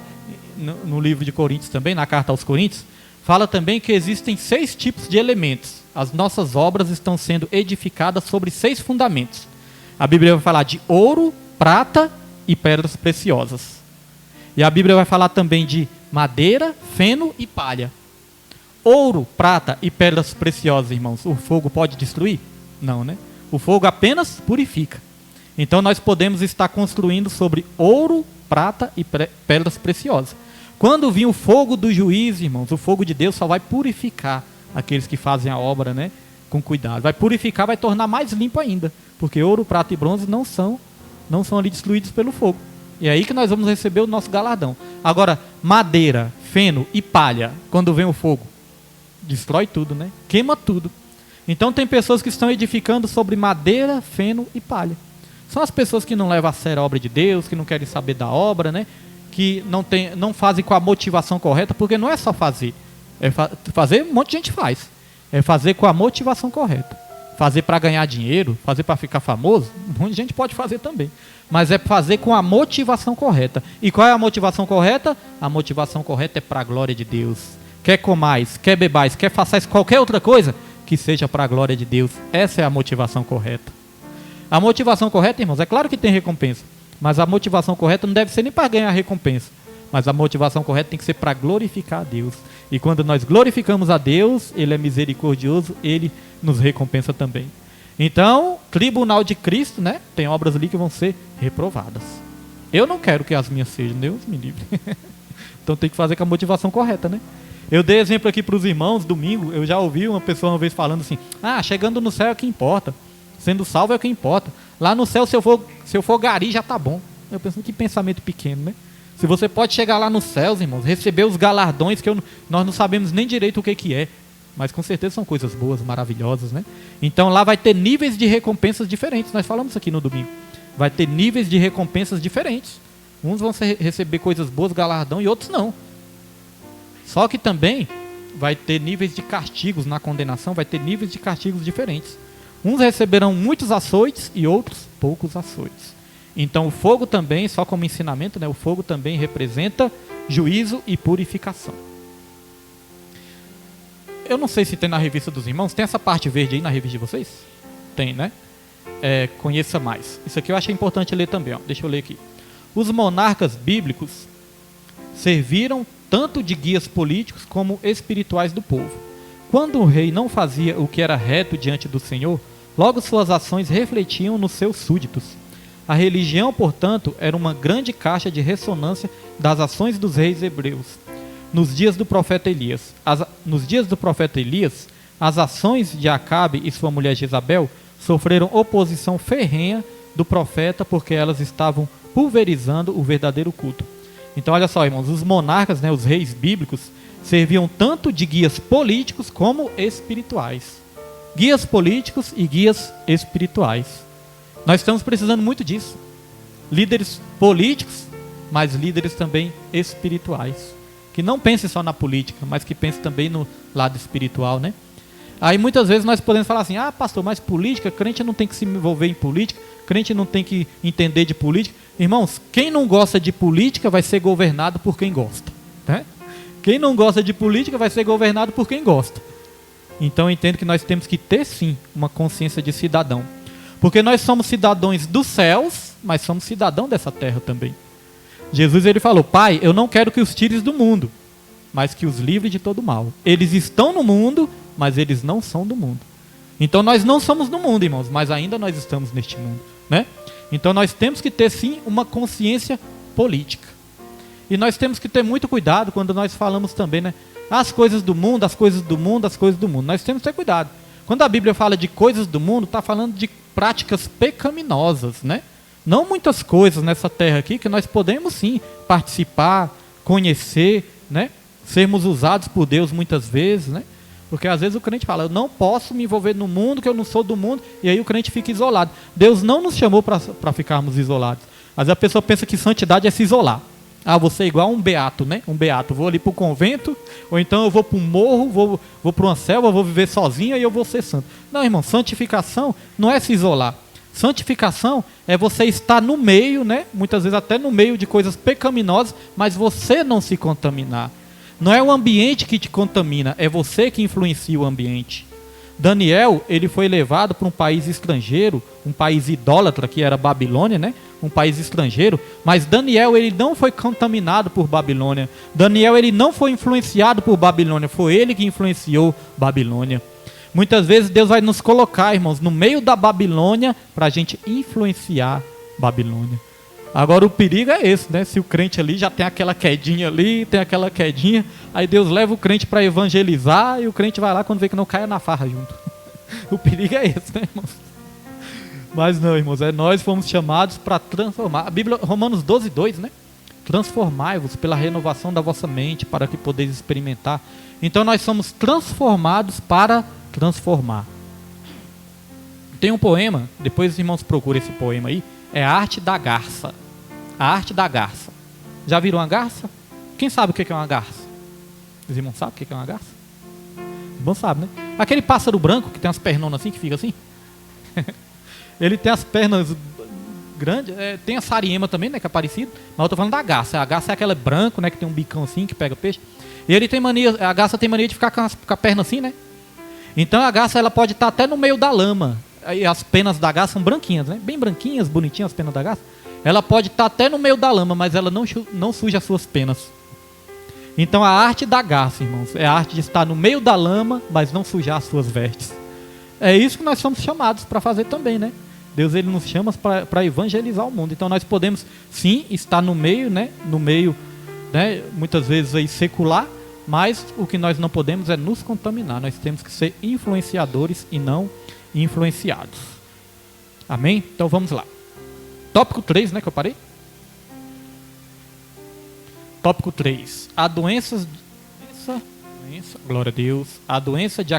no livro de Coríntios também, na carta aos Coríntios, fala também que existem 6 tipos de elementos. As nossas obras estão sendo edificadas sobre 6 fundamentos. A Bíblia vai falar de ouro, prata e pedras preciosas. E a Bíblia vai falar também de madeira, feno e palha. Ouro, prata e pedras preciosas, irmãos, o fogo pode destruir? Não, né? O fogo apenas purifica. Então nós podemos estar construindo sobre ouro, prata e pedras preciosas. Quando vir o fogo do juízo, irmãos, o fogo de Deus só vai purificar aqueles que fazem a obra, né, com cuidado. Vai purificar, vai tornar mais limpo ainda. Porque ouro, prata e bronze não são ali destruídos pelo fogo. E é aí que nós vamos receber o nosso galardão. Agora, madeira, feno e palha, quando vem o fogo, destrói tudo, né? Queima tudo. Então tem pessoas que estão edificando sobre madeira, feno e palha. São as pessoas que não levam a sério a obra de Deus, que não querem saber da obra, né? Que não fazem com a motivação correta, porque não é só fazer. Fazer, um monte de gente faz. É fazer com a motivação correta. Fazer para ganhar dinheiro, fazer para ficar famoso, um monte de gente pode fazer também. Mas é fazer com a motivação correta. E qual é a motivação correta? A motivação correta é para a glória de Deus. Quer comais, quer bebais, quer façais qualquer outra coisa, que seja para a glória de Deus. Essa é a motivação correta. A motivação correta, irmãos, é claro que tem recompensa. Mas a motivação correta não deve ser nem para ganhar recompensa. Mas a motivação correta tem que ser para glorificar a Deus. E quando nós glorificamos a Deus, Ele é misericordioso, Ele nos recompensa também. Então, tribunal de Cristo, né? Tem obras ali que vão ser reprovadas. Eu não quero que as minhas sejam, Deus me livre. Então tem que fazer com a motivação correta, né? Eu dei exemplo aqui para os irmãos, domingo, eu já ouvi uma pessoa uma vez falando assim, chegando no céu é o que importa. Sendo salvo é o que importa. Lá no céu, se eu for gari, já tá bom. Eu penso, que pensamento pequeno, né? Se você pode chegar lá nos céus, irmãos, receber os galardões que nós não sabemos nem direito o que é. Mas com certeza são coisas boas, maravilhosas, né? Então lá vai ter níveis de recompensas diferentes. Nós falamos isso aqui no domingo. Vai ter níveis de recompensas diferentes. Uns vão receber coisas boas, galardão, e outros não. Só que também vai ter níveis de castigos na condenação, vai ter níveis de castigos diferentes. Uns receberão muitos açoites e outros poucos açoites. Então o fogo também, só como ensinamento, né, o fogo também representa juízo e purificação. Eu não sei se tem na revista dos irmãos, tem essa parte verde aí na revista de vocês? Tem, né? Conheça mais. Isso aqui eu achei importante ler também, ó. Deixa eu ler aqui. Os monarcas bíblicos serviram tanto de guias políticos como espirituais do povo. Quando o rei não fazia o que era reto diante do Senhor, logo suas ações refletiam nos seus súditos. A religião, portanto, era uma grande caixa de ressonância das ações dos reis hebreus. Nos dias do profeta Elias, as ações de Acabe e sua mulher Jezabel sofreram oposição ferrenha do profeta porque elas estavam pulverizando o verdadeiro culto. Então, olha só, irmãos, os monarcas, né, os reis bíblicos, serviam tanto de guias políticos como espirituais. Guias políticos e guias espirituais. Nós estamos precisando muito disso. Líderes políticos, mas líderes também espirituais. Que não pensem só na política, mas que pensem também no lado espiritual, né? Aí muitas vezes nós podemos falar assim, pastor, mas política, crente não tem que se envolver em política, crente não tem que entender de política. Irmãos, quem não gosta de política vai ser governado por quem gosta, né? Quem não gosta de política vai ser governado por quem gosta. Então eu entendo que nós temos que ter sim uma consciência de cidadão. Porque nós somos cidadãos dos céus, mas somos cidadãos dessa terra também. Jesus ele falou, Pai, eu não quero que os tires do mundo, mas que os livre de todo mal. Eles estão no mundo, mas eles não são do mundo. Então nós não somos do mundo, irmãos, mas ainda nós estamos neste mundo, né? Então nós temos que ter sim uma consciência política. E nós temos que ter muito cuidado quando nós falamos também, né? As coisas do mundo, as coisas do mundo, as coisas do mundo. Nós temos que ter cuidado. Quando a Bíblia fala de coisas do mundo, está falando de práticas pecaminosas, né? Não muitas coisas nessa terra aqui que nós podemos sim participar, conhecer, né? Sermos usados por Deus muitas vezes, né? Porque às vezes o crente fala, eu não posso me envolver no mundo, que eu não sou do mundo, e aí o crente fica isolado. Deus não nos chamou para ficarmos isolados. Às vezes a pessoa pensa que santidade é se isolar. Você é igual um beato, né? Um beato, vou ali para o convento, ou então eu vou para um morro, vou para uma selva, vou viver sozinho e eu vou ser santo. Não, irmão, santificação não é se isolar. Santificação é você estar no meio, né? Muitas vezes até no meio de coisas pecaminosas, mas você não se contaminar. Não é o ambiente que te contamina, é você que influencia o ambiente. Daniel, ele foi levado para um país estrangeiro, um país idólatra, que era Babilônia, né? Um país estrangeiro, mas Daniel, ele não foi contaminado por Babilônia. Daniel, ele não foi influenciado por Babilônia, foi ele que influenciou Babilônia. Muitas vezes Deus vai nos colocar, irmãos, no meio da Babilônia, para a gente influenciar Babilônia. Agora o perigo é esse, né? Se o crente ali já tem aquela quedinha ali, tem aquela quedinha, aí Deus leva o crente para evangelizar e o crente vai lá quando vê que não caia na farra junto. O perigo é esse, né, irmãos? Mas não, irmãos, nós fomos chamados para transformar. A Bíblia, Romanos 12:2, né? Transformai-vos pela renovação da vossa mente, para que podeis experimentar. Então nós somos transformados para transformar. Tem um poema, depois os irmãos procurem esse poema aí, é a Arte da Garça. A Arte da Garça. Já viram uma garça? Quem sabe o que é uma garça? Os irmãos sabem o que é uma garça? Os irmãos sabem, né? Aquele pássaro branco que tem as pernonas assim, que fica assim. Ele tem as pernas grandes, tem a sariema também, né, que é parecido, mas eu tô falando da garça. A garça é aquela branco, né, que tem um bicão assim, que pega peixe. E ele tem mania, a garça tem mania de ficar com a perna assim, né? Então a garça, ela pode estar até no meio da lama. Aí as penas da garça são branquinhas, né? Bem branquinhas, bonitinhas as penas da garça. Ela pode estar até no meio da lama, mas ela não suja as suas penas. Então a arte da garça, irmãos, é a arte de estar no meio da lama, mas não sujar as suas vestes. É isso que nós somos chamados para fazer também, né? Deus, ele nos chama para evangelizar o mundo. Então nós podemos sim estar no meio, né? No meio, né? Muitas vezes aí secular, mas o que nós não podemos é nos contaminar. Nós temos que ser influenciadores e não influenciados. Amém? Então vamos lá. Tópico 3, né, que eu parei? Tópico 3. A doença, glória a Deus, a doença de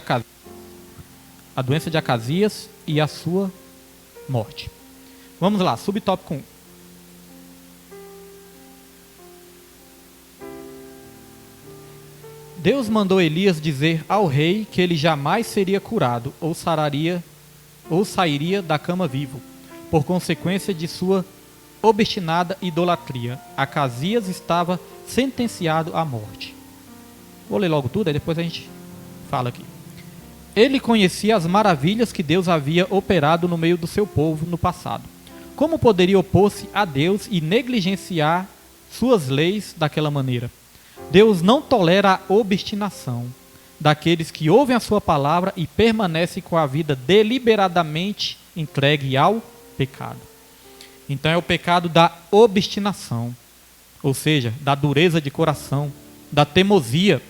Acasias e a sua morte. Vamos lá, subtópico 1. Deus mandou Elias dizer ao rei que ele jamais seria curado ou sairia da cama vivo, por consequência de sua obstinada idolatria. Acasias estava sentenciado à morte. Vou ler logo tudo, aí depois a gente fala aqui. Ele conhecia as maravilhas que Deus havia operado no meio do seu povo no passado. Como poderia opor-se a Deus e negligenciar suas leis daquela maneira? Deus não tolera a obstinação daqueles que ouvem a sua palavra e permanecem com a vida deliberadamente entregue ao pecado. Então é o pecado da obstinação, ou seja, da dureza de coração, da teimosia.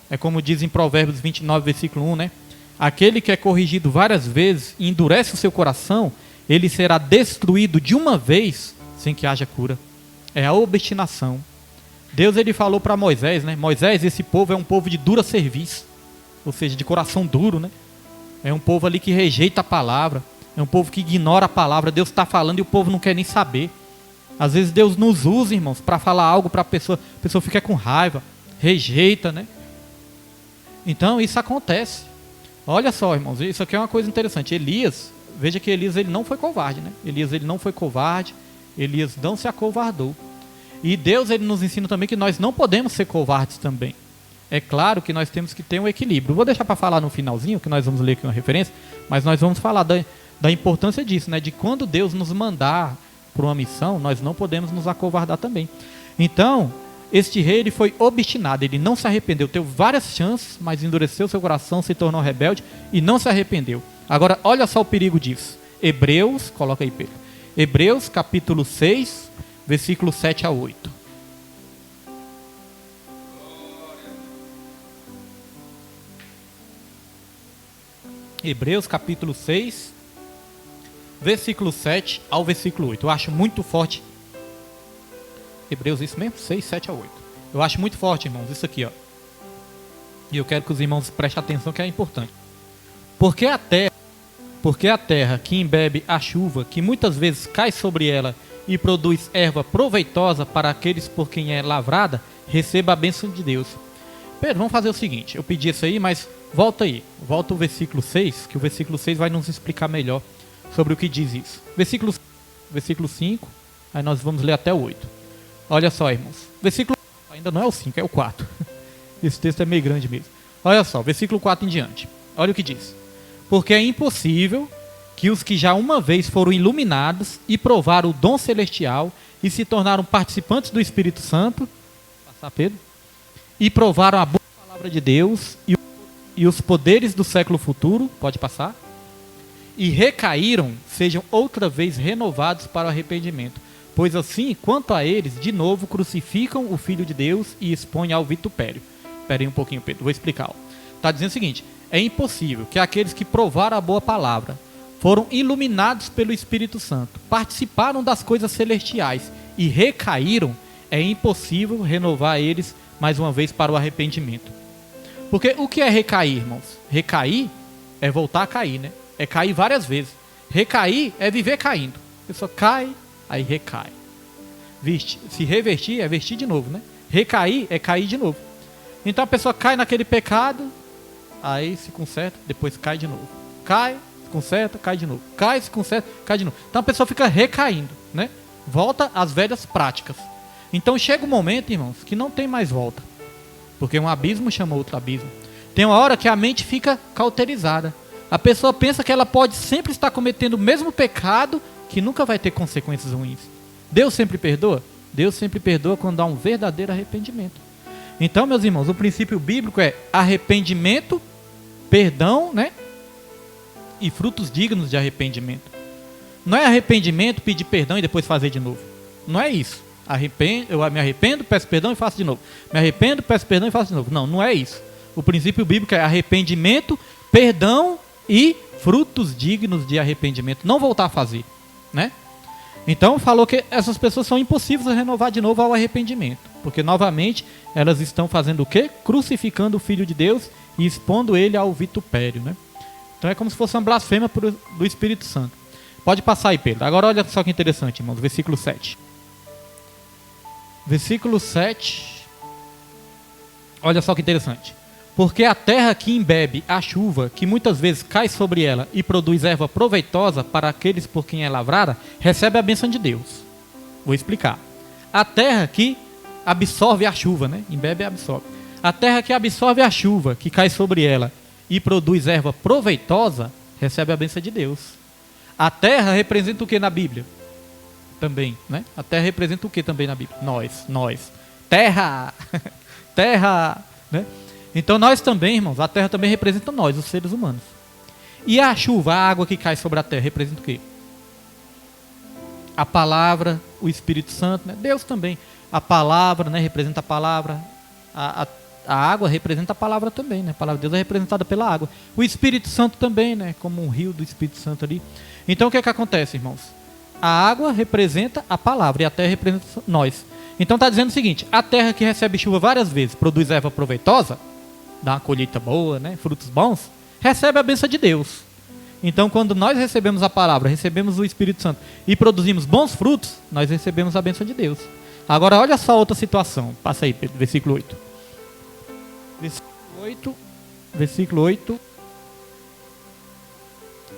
É como diz em Provérbios 29, versículo 1, né? Aquele que é corrigido várias vezes e endurece o seu coração, ele será destruído de uma vez sem que haja cura. É a obstinação. Deus, ele falou para Moisés, né? Moisés, esse povo é um povo de dura serviço, ou seja, de coração duro, né? É um povo ali que rejeita a palavra, é um povo que ignora a palavra. Deus está falando e o povo não quer nem saber. Às vezes Deus nos usa, irmãos, para falar algo para a pessoa fica com raiva, rejeita, né? Então isso acontece. Olha só, irmãos, isso aqui é uma coisa interessante. Elias, veja que Elias, ele não foi covarde, né? Elias, ele não foi covarde, Elias não se acovardou. E Deus, ele nos ensina também que nós não podemos ser covardes também. É claro que nós temos que ter um equilíbrio. Vou deixar para falar no finalzinho, que nós vamos ler aqui uma referência, mas nós vamos falar da importância disso, né? De quando Deus nos mandar para uma missão, nós não podemos nos acovardar também. Então, este rei, ele foi obstinado, ele não se arrependeu, teve várias chances, mas endureceu seu coração, se tornou rebelde e não se arrependeu. Agora, olha só o perigo disso. Hebreus, coloca aí, Pedro. Hebreus, capítulo 6, versículo 7 a 8. Hebreus, capítulo 6, versículo 7 ao versículo 8. Eu acho muito forte. Hebreus, isso mesmo? 6, 7 a 8. Eu acho muito forte, irmãos, isso aqui, ó. E eu quero que os irmãos prestem atenção, que é importante. Porque a terra que embebe a chuva, que muitas vezes cai sobre ela e produz erva proveitosa para aqueles por quem é lavrada, receba a bênção de Deus. Pedro, vamos fazer o seguinte. Eu pedi isso aí, mas volta aí. Volta o versículo 6, que o versículo 6 vai nos explicar melhor sobre o que diz isso. Versículo 5, aí nós vamos ler até o 8. Olha só, irmãos. Versículo, ainda não é o 5, é o 4. Esse texto é meio grande mesmo. Olha só, versículo 4 em diante. Olha o que diz. Porque é impossível que os que já uma vez foram iluminados e provaram o dom celestial e se tornaram participantes do Espírito Santo, passar Pedro, e provaram a boa palavra de Deus e os poderes do século futuro, pode passar, e recaíram, sejam outra vez renovados para o arrependimento. Pois assim, quanto a eles, de novo crucificam o Filho de Deus e expõem ao vitupério. Espera aí um pouquinho, Pedro, vou explicar. Está dizendo o seguinte: é impossível que aqueles que provaram a boa palavra, foram iluminados pelo Espírito Santo, participaram das coisas celestiais e recaíram, é impossível renovar eles mais uma vez para o arrependimento. Porque o que é recair, irmãos? Recair é voltar a cair, né? É cair várias vezes. Recair é viver caindo. A pessoa cai, aí recai. Se revertir é vestir de novo, né? Recair é cair de novo. Então a pessoa cai naquele pecado, aí se conserta, depois cai de novo. Cai, se conserta, cai de novo. Cai, se conserta, cai de novo. Então a pessoa fica recaindo, né? Volta às velhas práticas. Então chega um momento, irmãos, que não tem mais volta. Porque um abismo chama outro abismo. Tem uma hora que a mente fica cauterizada. A pessoa pensa que ela pode sempre estar cometendo o mesmo pecado, que nunca vai ter consequências ruins. Deus sempre perdoa? Deus sempre perdoa quando há um verdadeiro arrependimento. Então, meus irmãos, o princípio bíblico é arrependimento, perdão, né? E frutos dignos de arrependimento. Não é arrependimento, pedir perdão e depois fazer de novo. Não é isso. Eu me arrependo, peço perdão e faço de novo. Me arrependo, peço perdão e faço de novo. Não, não é isso. O princípio bíblico é arrependimento, perdão e frutos dignos de arrependimento. Não voltar a fazer, né? Então falou que essas pessoas são impossíveis de renovar de novo ao arrependimento. Porque novamente elas estão fazendo o quê? Crucificando o Filho de Deus e expondo ele ao vitupério, né? Então é como se fosse uma blasfêmia do Espírito Santo. Pode passar aí, Pedro. Agora olha só que interessante, irmãos. Versículo 7. Versículo 7. Olha só que interessante. Porque a terra que embebe a chuva, que muitas vezes cai sobre ela e produz erva proveitosa para aqueles por quem é lavrada, recebe a bênção de Deus. Vou explicar. A terra que absorve a chuva, né? Embebe e absorve. A terra que absorve a chuva, que cai sobre ela e produz erva proveitosa, recebe a bênção de Deus. A terra representa o que na Bíblia? Também, né? A terra representa o que também na Bíblia? Nós. Terra! Terra! Né? Então nós também, irmãos, a terra também representa nós, os seres humanos. E a chuva, a água que cai sobre a terra, representa o quê? A palavra, o Espírito Santo, né? Deus também. A palavra, né? Representa a palavra. A água representa a palavra também, né? A palavra de Deus é representada pela água. O Espírito Santo também, né? Como um rio do Espírito Santo ali. Então o que é que acontece, irmãos? A água representa a palavra e a terra representa nós. Então está dizendo o seguinte: a terra que recebe chuva várias vezes, produz erva proveitosa, dá uma colheita boa, né? Frutos bons, recebe a bênção de Deus. Então quando nós recebemos a palavra, recebemos o Espírito Santo e produzimos bons frutos, nós recebemos a bênção de Deus. Agora olha só outra situação. Passa aí, Pedro, versículo 8. Versículo 8.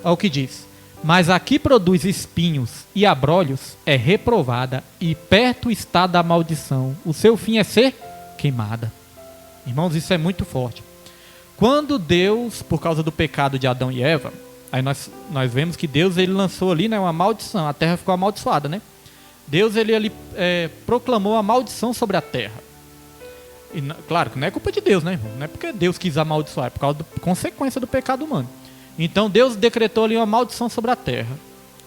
Olha o que diz: mas a que produz espinhos e abrolhos é reprovada, e perto está da maldição. O seu fim é ser queimada. Irmãos, isso é muito forte. Quando Deus, por causa do pecado de Adão e Eva, aí nós vemos que Deus ele lançou ali, né, uma maldição. A terra ficou amaldiçoada, né? Deus ele proclamou a maldição sobre a terra. E, claro que não é culpa de Deus, né, irmão? Não é porque Deus quis amaldiçoar, é por causa da consequência do pecado humano. Então Deus decretou ali uma maldição sobre a terra.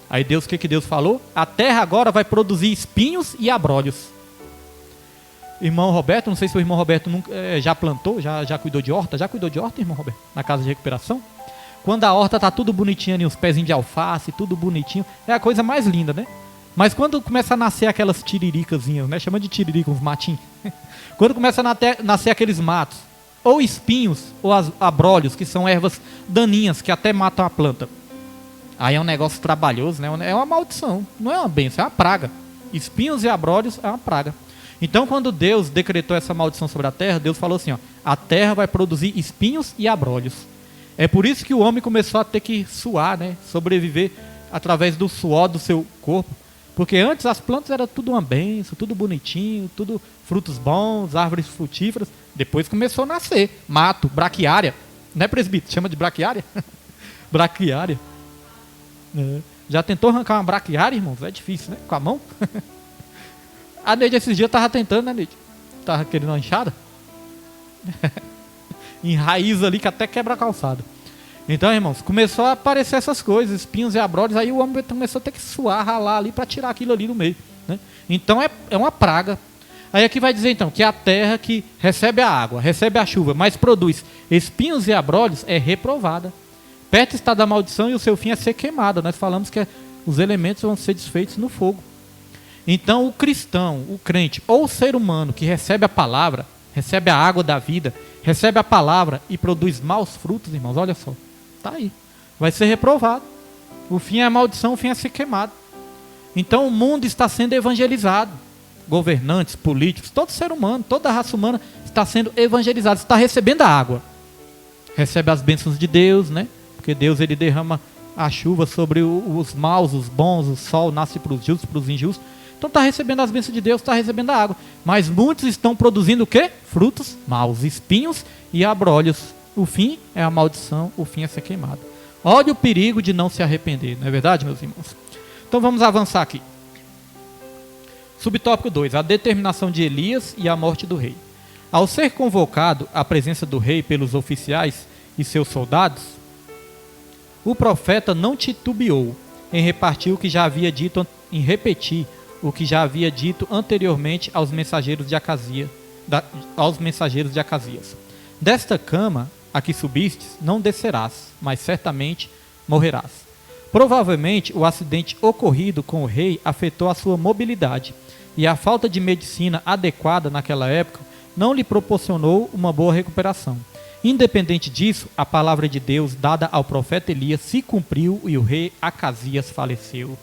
Aí Deus, o que Deus falou? A terra agora vai produzir espinhos e abrolhos. Irmão Roberto, não sei se o irmão Roberto já plantou, já cuidou de horta? Já cuidou de horta, irmão Roberto? Na casa de recuperação? Quando a horta tá tudo bonitinho ali, uns pezinhos de alface, tudo bonitinho, é a coisa mais linda, né? Mas quando começa a nascer aquelas tiriricazinhas, né? Chama de tiririca, uns matinhos. Quando começa a nascer aqueles matos, ou espinhos, ou abrolhos, que são ervas daninhas, que até matam a planta. Aí é um negócio trabalhoso, né? É uma maldição, não é uma bênção, é uma praga. Espinhos e abrolhos é uma praga. Então quando Deus decretou essa maldição sobre a terra, Deus falou assim, ó, a terra vai produzir espinhos e abrolhos. É por isso que o homem começou a ter que suar, né? Sobreviver através do suor do seu corpo. Porque antes as plantas eram tudo uma bênção, tudo bonitinho, tudo frutos bons, árvores frutíferas. Depois começou a nascer mato, braquiária. Não é, presbítero? Chama de braquiária? Braquiária. É. Já tentou arrancar uma braquiária, irmãos? É difícil, né? Com a mão. A Neide esses dias estava tentando, né, Neide? Estava querendo uma enxada. Em raiz ali que até quebra a calçada. Então, irmãos, começou a aparecer essas coisas, espinhos e abrolhos. Aí o homem começou a ter que suar, ralar ali para tirar aquilo ali do meio, né? Então é uma praga. Aí aqui vai dizer então que a terra que recebe a água, recebe a chuva, mas produz espinhos e abrolhos é reprovada. Perto está da maldição e o seu fim é ser queimado. Nós falamos que os elementos vão ser desfeitos no fogo. Então o cristão, o crente ou o ser humano que recebe a palavra, recebe a água da vida, recebe a palavra e produz maus frutos, irmãos, olha só, está aí, vai ser reprovado. O fim é a maldição, o fim é ser queimado. Então o mundo está sendo evangelizado. Governantes, políticos, todo ser humano, toda a raça humana está sendo evangelizado, está recebendo a água. Recebe as bênçãos de Deus, né? Porque Deus ele derrama a chuva sobre os maus, os bons, o sol nasce para os justos, para os injustos. Então está recebendo as bênçãos de Deus, está recebendo a água. Mas muitos estão produzindo o quê? Frutos maus, espinhos e abrolhos. O fim é a maldição, o fim é ser queimado. Olha o perigo de não se arrepender, não é verdade, meus irmãos? Então vamos avançar aqui. Subtópico 2, a determinação de Elias e a morte do rei. Ao ser convocado à presença do rei pelos oficiais e seus soldados, o profeta não titubeou em repetir o que já havia dito anteriormente aos mensageiros de Acasias. Desta cama a que subistes não descerás, mas certamente morrerás. Provavelmente o acidente ocorrido com o rei afetou a sua mobilidade e a falta de medicina adequada naquela época não lhe proporcionou uma boa recuperação. Independente disso, a palavra de Deus dada ao profeta Elias se cumpriu e o rei Acasias faleceu.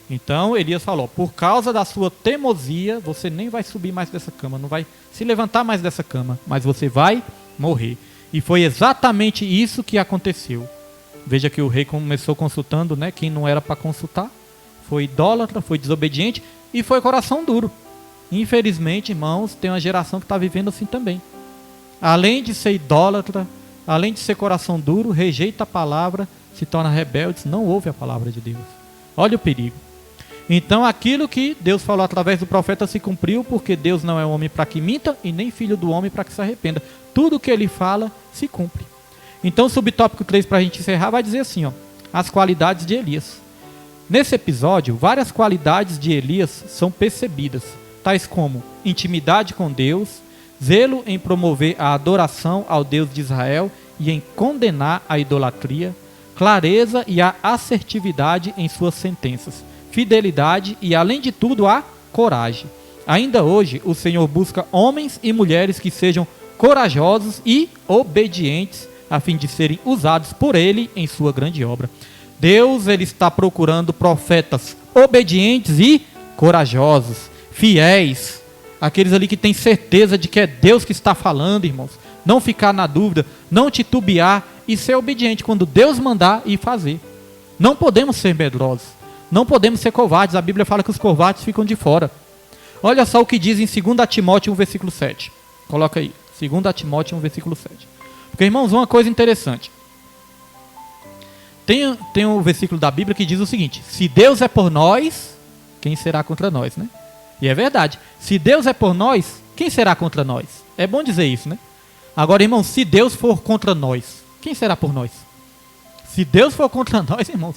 Então Elias falou, por causa da sua teimosia, você nem vai subir mais dessa cama, não vai se levantar mais dessa cama, mas você vai morrer. E foi exatamente isso que aconteceu. Veja que o rei começou consultando, né, quem não era para consultar, foi idólatra, foi desobediente e foi coração duro. Infelizmente, irmãos, tem uma geração que está vivendo assim também. Além de ser idólatra, além de ser coração duro, rejeita a palavra, se torna rebelde, não ouve a palavra de Deus. Olha o perigo. Então aquilo que Deus falou através do profeta se cumpriu, porque Deus não é homem para que minta e nem filho do homem para que se arrependa. Tudo que ele fala se cumpre. Então o subtópico 3, para a gente encerrar, vai dizer assim, ó, as qualidades de Elias. Nesse episódio, várias qualidades de Elias são percebidas, tais como intimidade com Deus, zelo em promover a adoração ao Deus de Israel e em condenar a idolatria, clareza e a assertividade em suas sentenças, fidelidade e, além de tudo, a coragem. Ainda hoje, o Senhor busca homens e mulheres que sejam corajosos e obedientes, a fim de serem usados por Ele em sua grande obra. Deus ele está procurando profetas obedientes e corajosos, fiéis, aqueles ali que têm certeza de que é Deus que está falando, irmãos. Não ficar na dúvida, não titubear e ser obediente quando Deus mandar e fazer. Não podemos ser medrosos, não podemos ser covardes. A Bíblia fala que os covardes ficam de fora. Olha só o que diz em 2 Timóteo 1, versículo 7. Coloca aí, 2 Timóteo 1, versículo 7. Porque, irmãos, uma coisa interessante. Tem um versículo da Bíblia que diz o seguinte: se Deus é por nós, quem será contra nós, né? E é verdade. Se Deus é por nós, quem será contra nós? É bom dizer isso, né? Agora, irmãos, se Deus for contra nós, quem será por nós? Se Deus for contra nós, irmãos,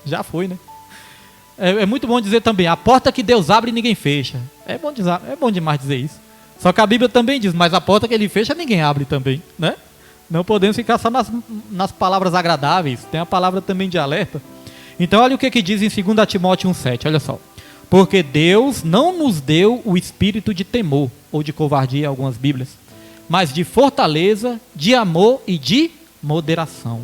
já foi, né? É muito bom dizer também, a porta que Deus abre, ninguém fecha. É bom demais dizer isso. Só que a Bíblia também diz, mas a porta que Ele fecha, ninguém abre também, né? Não podemos ficar só nas palavras agradáveis. Tem a palavra também de alerta. Então, olha o que diz em 2 Timóteo 1,7. Olha só. Porque Deus não nos deu o espírito de temor, ou de covardia em algumas Bíblias, mas de fortaleza, de amor e de moderação.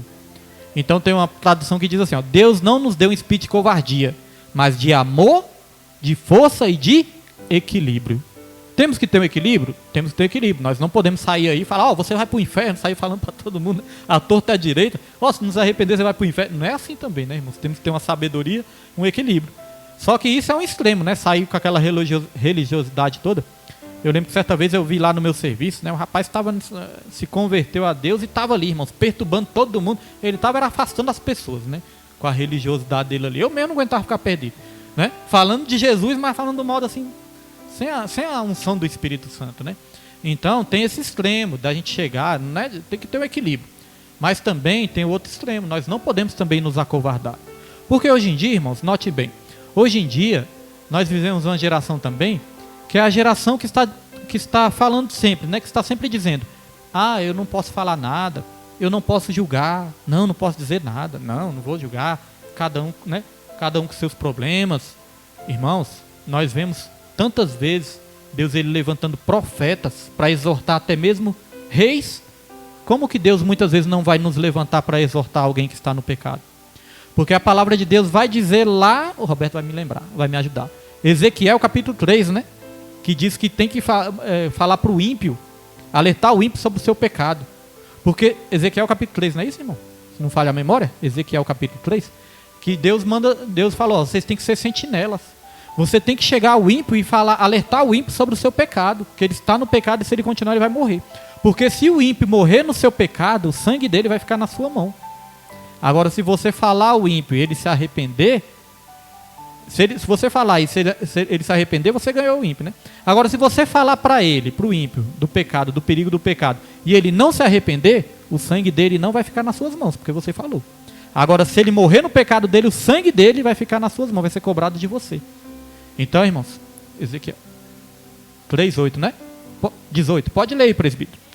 Então, tem uma tradução que diz assim, ó, Deus não nos deu um espírito de covardia, mas de amor, de força e de equilíbrio. Temos que ter um equilíbrio? Temos que ter equilíbrio. Nós não podemos sair aí e falar, você vai para o inferno, sair falando para todo mundo, a torta é a direita, se não se arrepender, você vai para o inferno. Não é assim também, né, irmãos? Temos que ter uma sabedoria, um equilíbrio. Só que isso é um extremo, né? Sair com aquela religiosidade toda. Eu lembro que certa vez eu vi lá no meu serviço, né? O rapaz se converteu a Deus e estava ali, irmãos, perturbando todo mundo. Ele estava afastando as pessoas, né? Com a religiosidade dele ali. Eu mesmo não aguentava ficar perdido, né? Falando de Jesus, mas falando do modo assim, sem a unção do Espírito Santo, né? Então tem esse extremo da gente chegar, né? Tem que ter um equilíbrio. Mas também tem o outro extremo. Nós não podemos também nos acovardar. Porque hoje em dia, irmãos, note bem. Hoje em dia, nós vivemos uma geração também, que é a geração que está falando sempre, né? Que está sempre dizendo, eu não posso falar nada, eu não posso julgar, não posso dizer nada, não vou julgar, cada um, né? Cada um com seus problemas. Irmãos, nós vemos tantas vezes Deus ele levantando profetas para exortar até mesmo reis. Como que Deus muitas vezes não vai nos levantar para exortar alguém que está no pecado? Porque a palavra de Deus vai dizer lá, o Roberto vai me lembrar, vai me ajudar. Ezequiel capítulo 3, né? Que diz que tem que falar para o ímpio, alertar o ímpio sobre o seu pecado. Porque Ezequiel capítulo 3, não é isso, irmão? Se não falha a memória, Ezequiel capítulo 3, que Deus falou, vocês têm que ser sentinelas. Você tem que chegar ao ímpio e alertar o ímpio sobre o seu pecado, que ele está no pecado e se ele continuar ele vai morrer. Porque se o ímpio morrer no seu pecado, o sangue dele vai ficar na sua mão. Agora, se você falar ao ímpio e ele se arrepender, se você falar e se ele se arrepender, você ganhou o ímpio, né? Agora, se você falar para ele, para o ímpio, do pecado, do perigo do pecado, e ele não se arrepender, o sangue dele não vai ficar nas suas mãos, porque você falou. Agora, se ele morrer no pecado dele, o sangue dele vai ficar nas suas mãos, vai ser cobrado de você. Então, irmãos, Ezequiel 3:8, né? 18, pode ler aí, presbítero.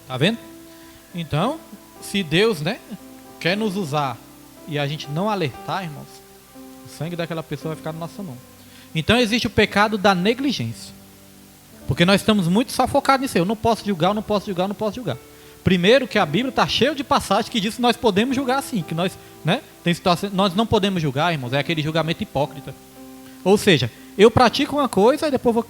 Tá vendo? Então, se Deus, né, quer nos usar e a gente não alertar, irmãos, o sangue daquela pessoa vai ficar na nossa mão. Então existe o pecado da negligência. Porque nós estamos muito só focados nisso. Eu não posso julgar, eu não posso julgar, eu não posso julgar. Primeiro que a Bíblia está cheia de passagens que diz que nós podemos julgar sim, que nós, né, tem situações, nós não podemos julgar, irmãos, é aquele julgamento hipócrita. Ou seja, eu pratico uma coisa e depois vou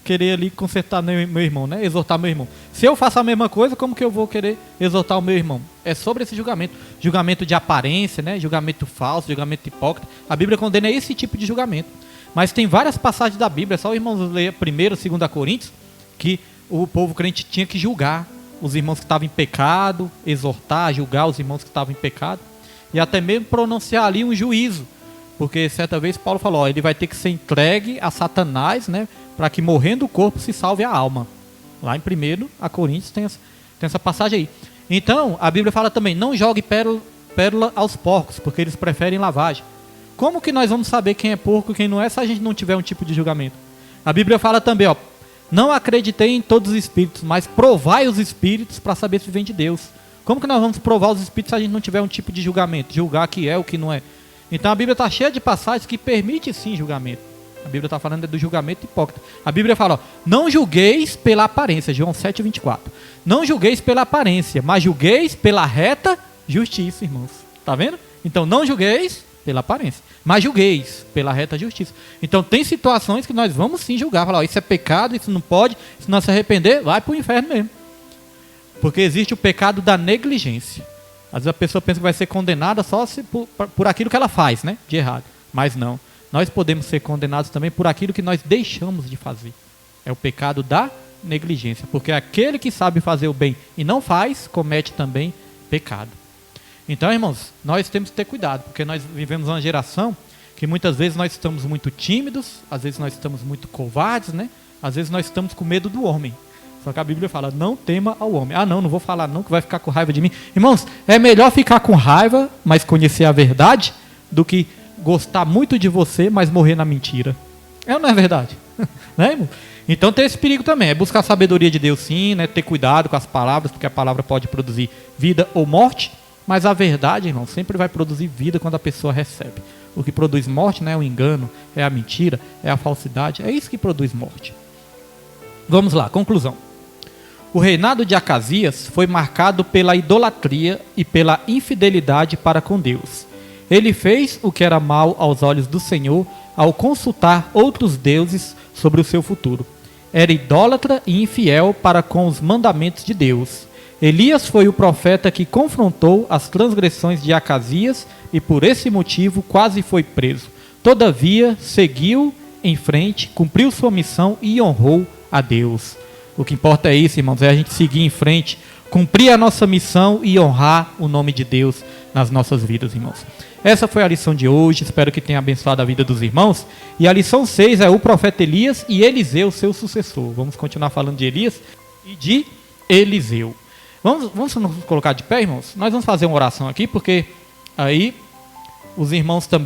querer ali consertar meu irmão, né? Exortar meu irmão. Se eu faço a mesma coisa, como que eu vou querer exortar o meu irmão? É sobre esse julgamento. Julgamento de aparência, né? Julgamento falso, julgamento hipócrita. A Bíblia condena esse tipo de julgamento. Mas tem várias passagens da Bíblia, é só os irmãos ler 1º, 2 Coríntios, que o povo crente tinha que julgar os irmãos que estavam em pecado, exortar, julgar os irmãos que estavam em pecado, e até mesmo pronunciar ali um juízo. Porque certa vez Paulo falou, ele vai ter que ser entregue a Satanás, né, para que morrendo o corpo se salve a alma. Lá em 1 Coríntios tem essa passagem aí. Então, a Bíblia fala também, não jogue pérola aos porcos, porque eles preferem lavagem. Como que nós vamos saber quem é porco e quem não é, se a gente não tiver um tipo de julgamento? A Bíblia fala também, não acreditei em todos os espíritos, mas provai os espíritos para saber se vem de Deus. Como que nós vamos provar os espíritos se a gente não tiver um tipo de julgamento? Julgar que é o que não é. Então a Bíblia está cheia de passagens que permite sim julgamento. A Bíblia está falando do julgamento hipócrita. A Bíblia fala, não julgueis pela aparência, João 7:24. Não julgueis pela aparência, mas julgueis pela reta justiça, irmãos. Está vendo? Então não julgueis pela aparência, mas julgueis pela reta justiça. Então tem situações que nós vamos sim julgar. Falar, isso é pecado, isso não pode, se não se arrepender, vai para o inferno mesmo. Porque existe o pecado da negligência. Às vezes a pessoa pensa que vai ser condenada só por aquilo que ela faz, né, de errado. Mas não. Nós podemos ser condenados também por aquilo que nós deixamos de fazer. É o pecado da negligência. Porque aquele que sabe fazer o bem e não faz, comete também pecado. Então, irmãos, nós temos que ter cuidado. Porque nós vivemos uma geração que muitas vezes nós estamos muito tímidos, às vezes nós estamos muito covardes, né? Às vezes nós estamos com medo do homem. Só que a Bíblia fala, não tema ao homem. Ah, não vou falar não, que vai ficar com raiva de mim. Irmãos, é melhor ficar com raiva, mas conhecer a verdade, do que gostar muito de você, mas morrer na mentira. É ou não é verdade? Né, irmão? Então tem esse perigo também. É buscar a sabedoria de Deus sim, né? Ter cuidado com as palavras, porque a palavra pode produzir vida ou morte, mas a verdade, irmão, sempre vai produzir vida quando a pessoa recebe. O que produz morte, né, é o engano, é a mentira, é a falsidade. É isso que produz morte. Vamos lá, conclusão. O reinado de Acasias foi marcado pela idolatria e pela infidelidade para com Deus. Ele fez o que era mal aos olhos do Senhor ao consultar outros deuses sobre o seu futuro. Era idólatra e infiel para com os mandamentos de Deus. Elias foi o profeta que confrontou as transgressões de Acasias e por esse motivo quase foi preso. Todavia, seguiu em frente, cumpriu sua missão e honrou a Deus. O que importa é isso, irmãos, é a gente seguir em frente, cumprir a nossa missão e honrar o nome de Deus nas nossas vidas, irmãos. Essa foi a lição de hoje, espero que tenha abençoado a vida dos irmãos. E a lição 6 é o profeta Elias e Eliseu, seu sucessor. Vamos continuar falando de Elias e de Eliseu. Vamos nos colocar de pé, irmãos? Nós vamos fazer uma oração aqui, porque aí os irmãos também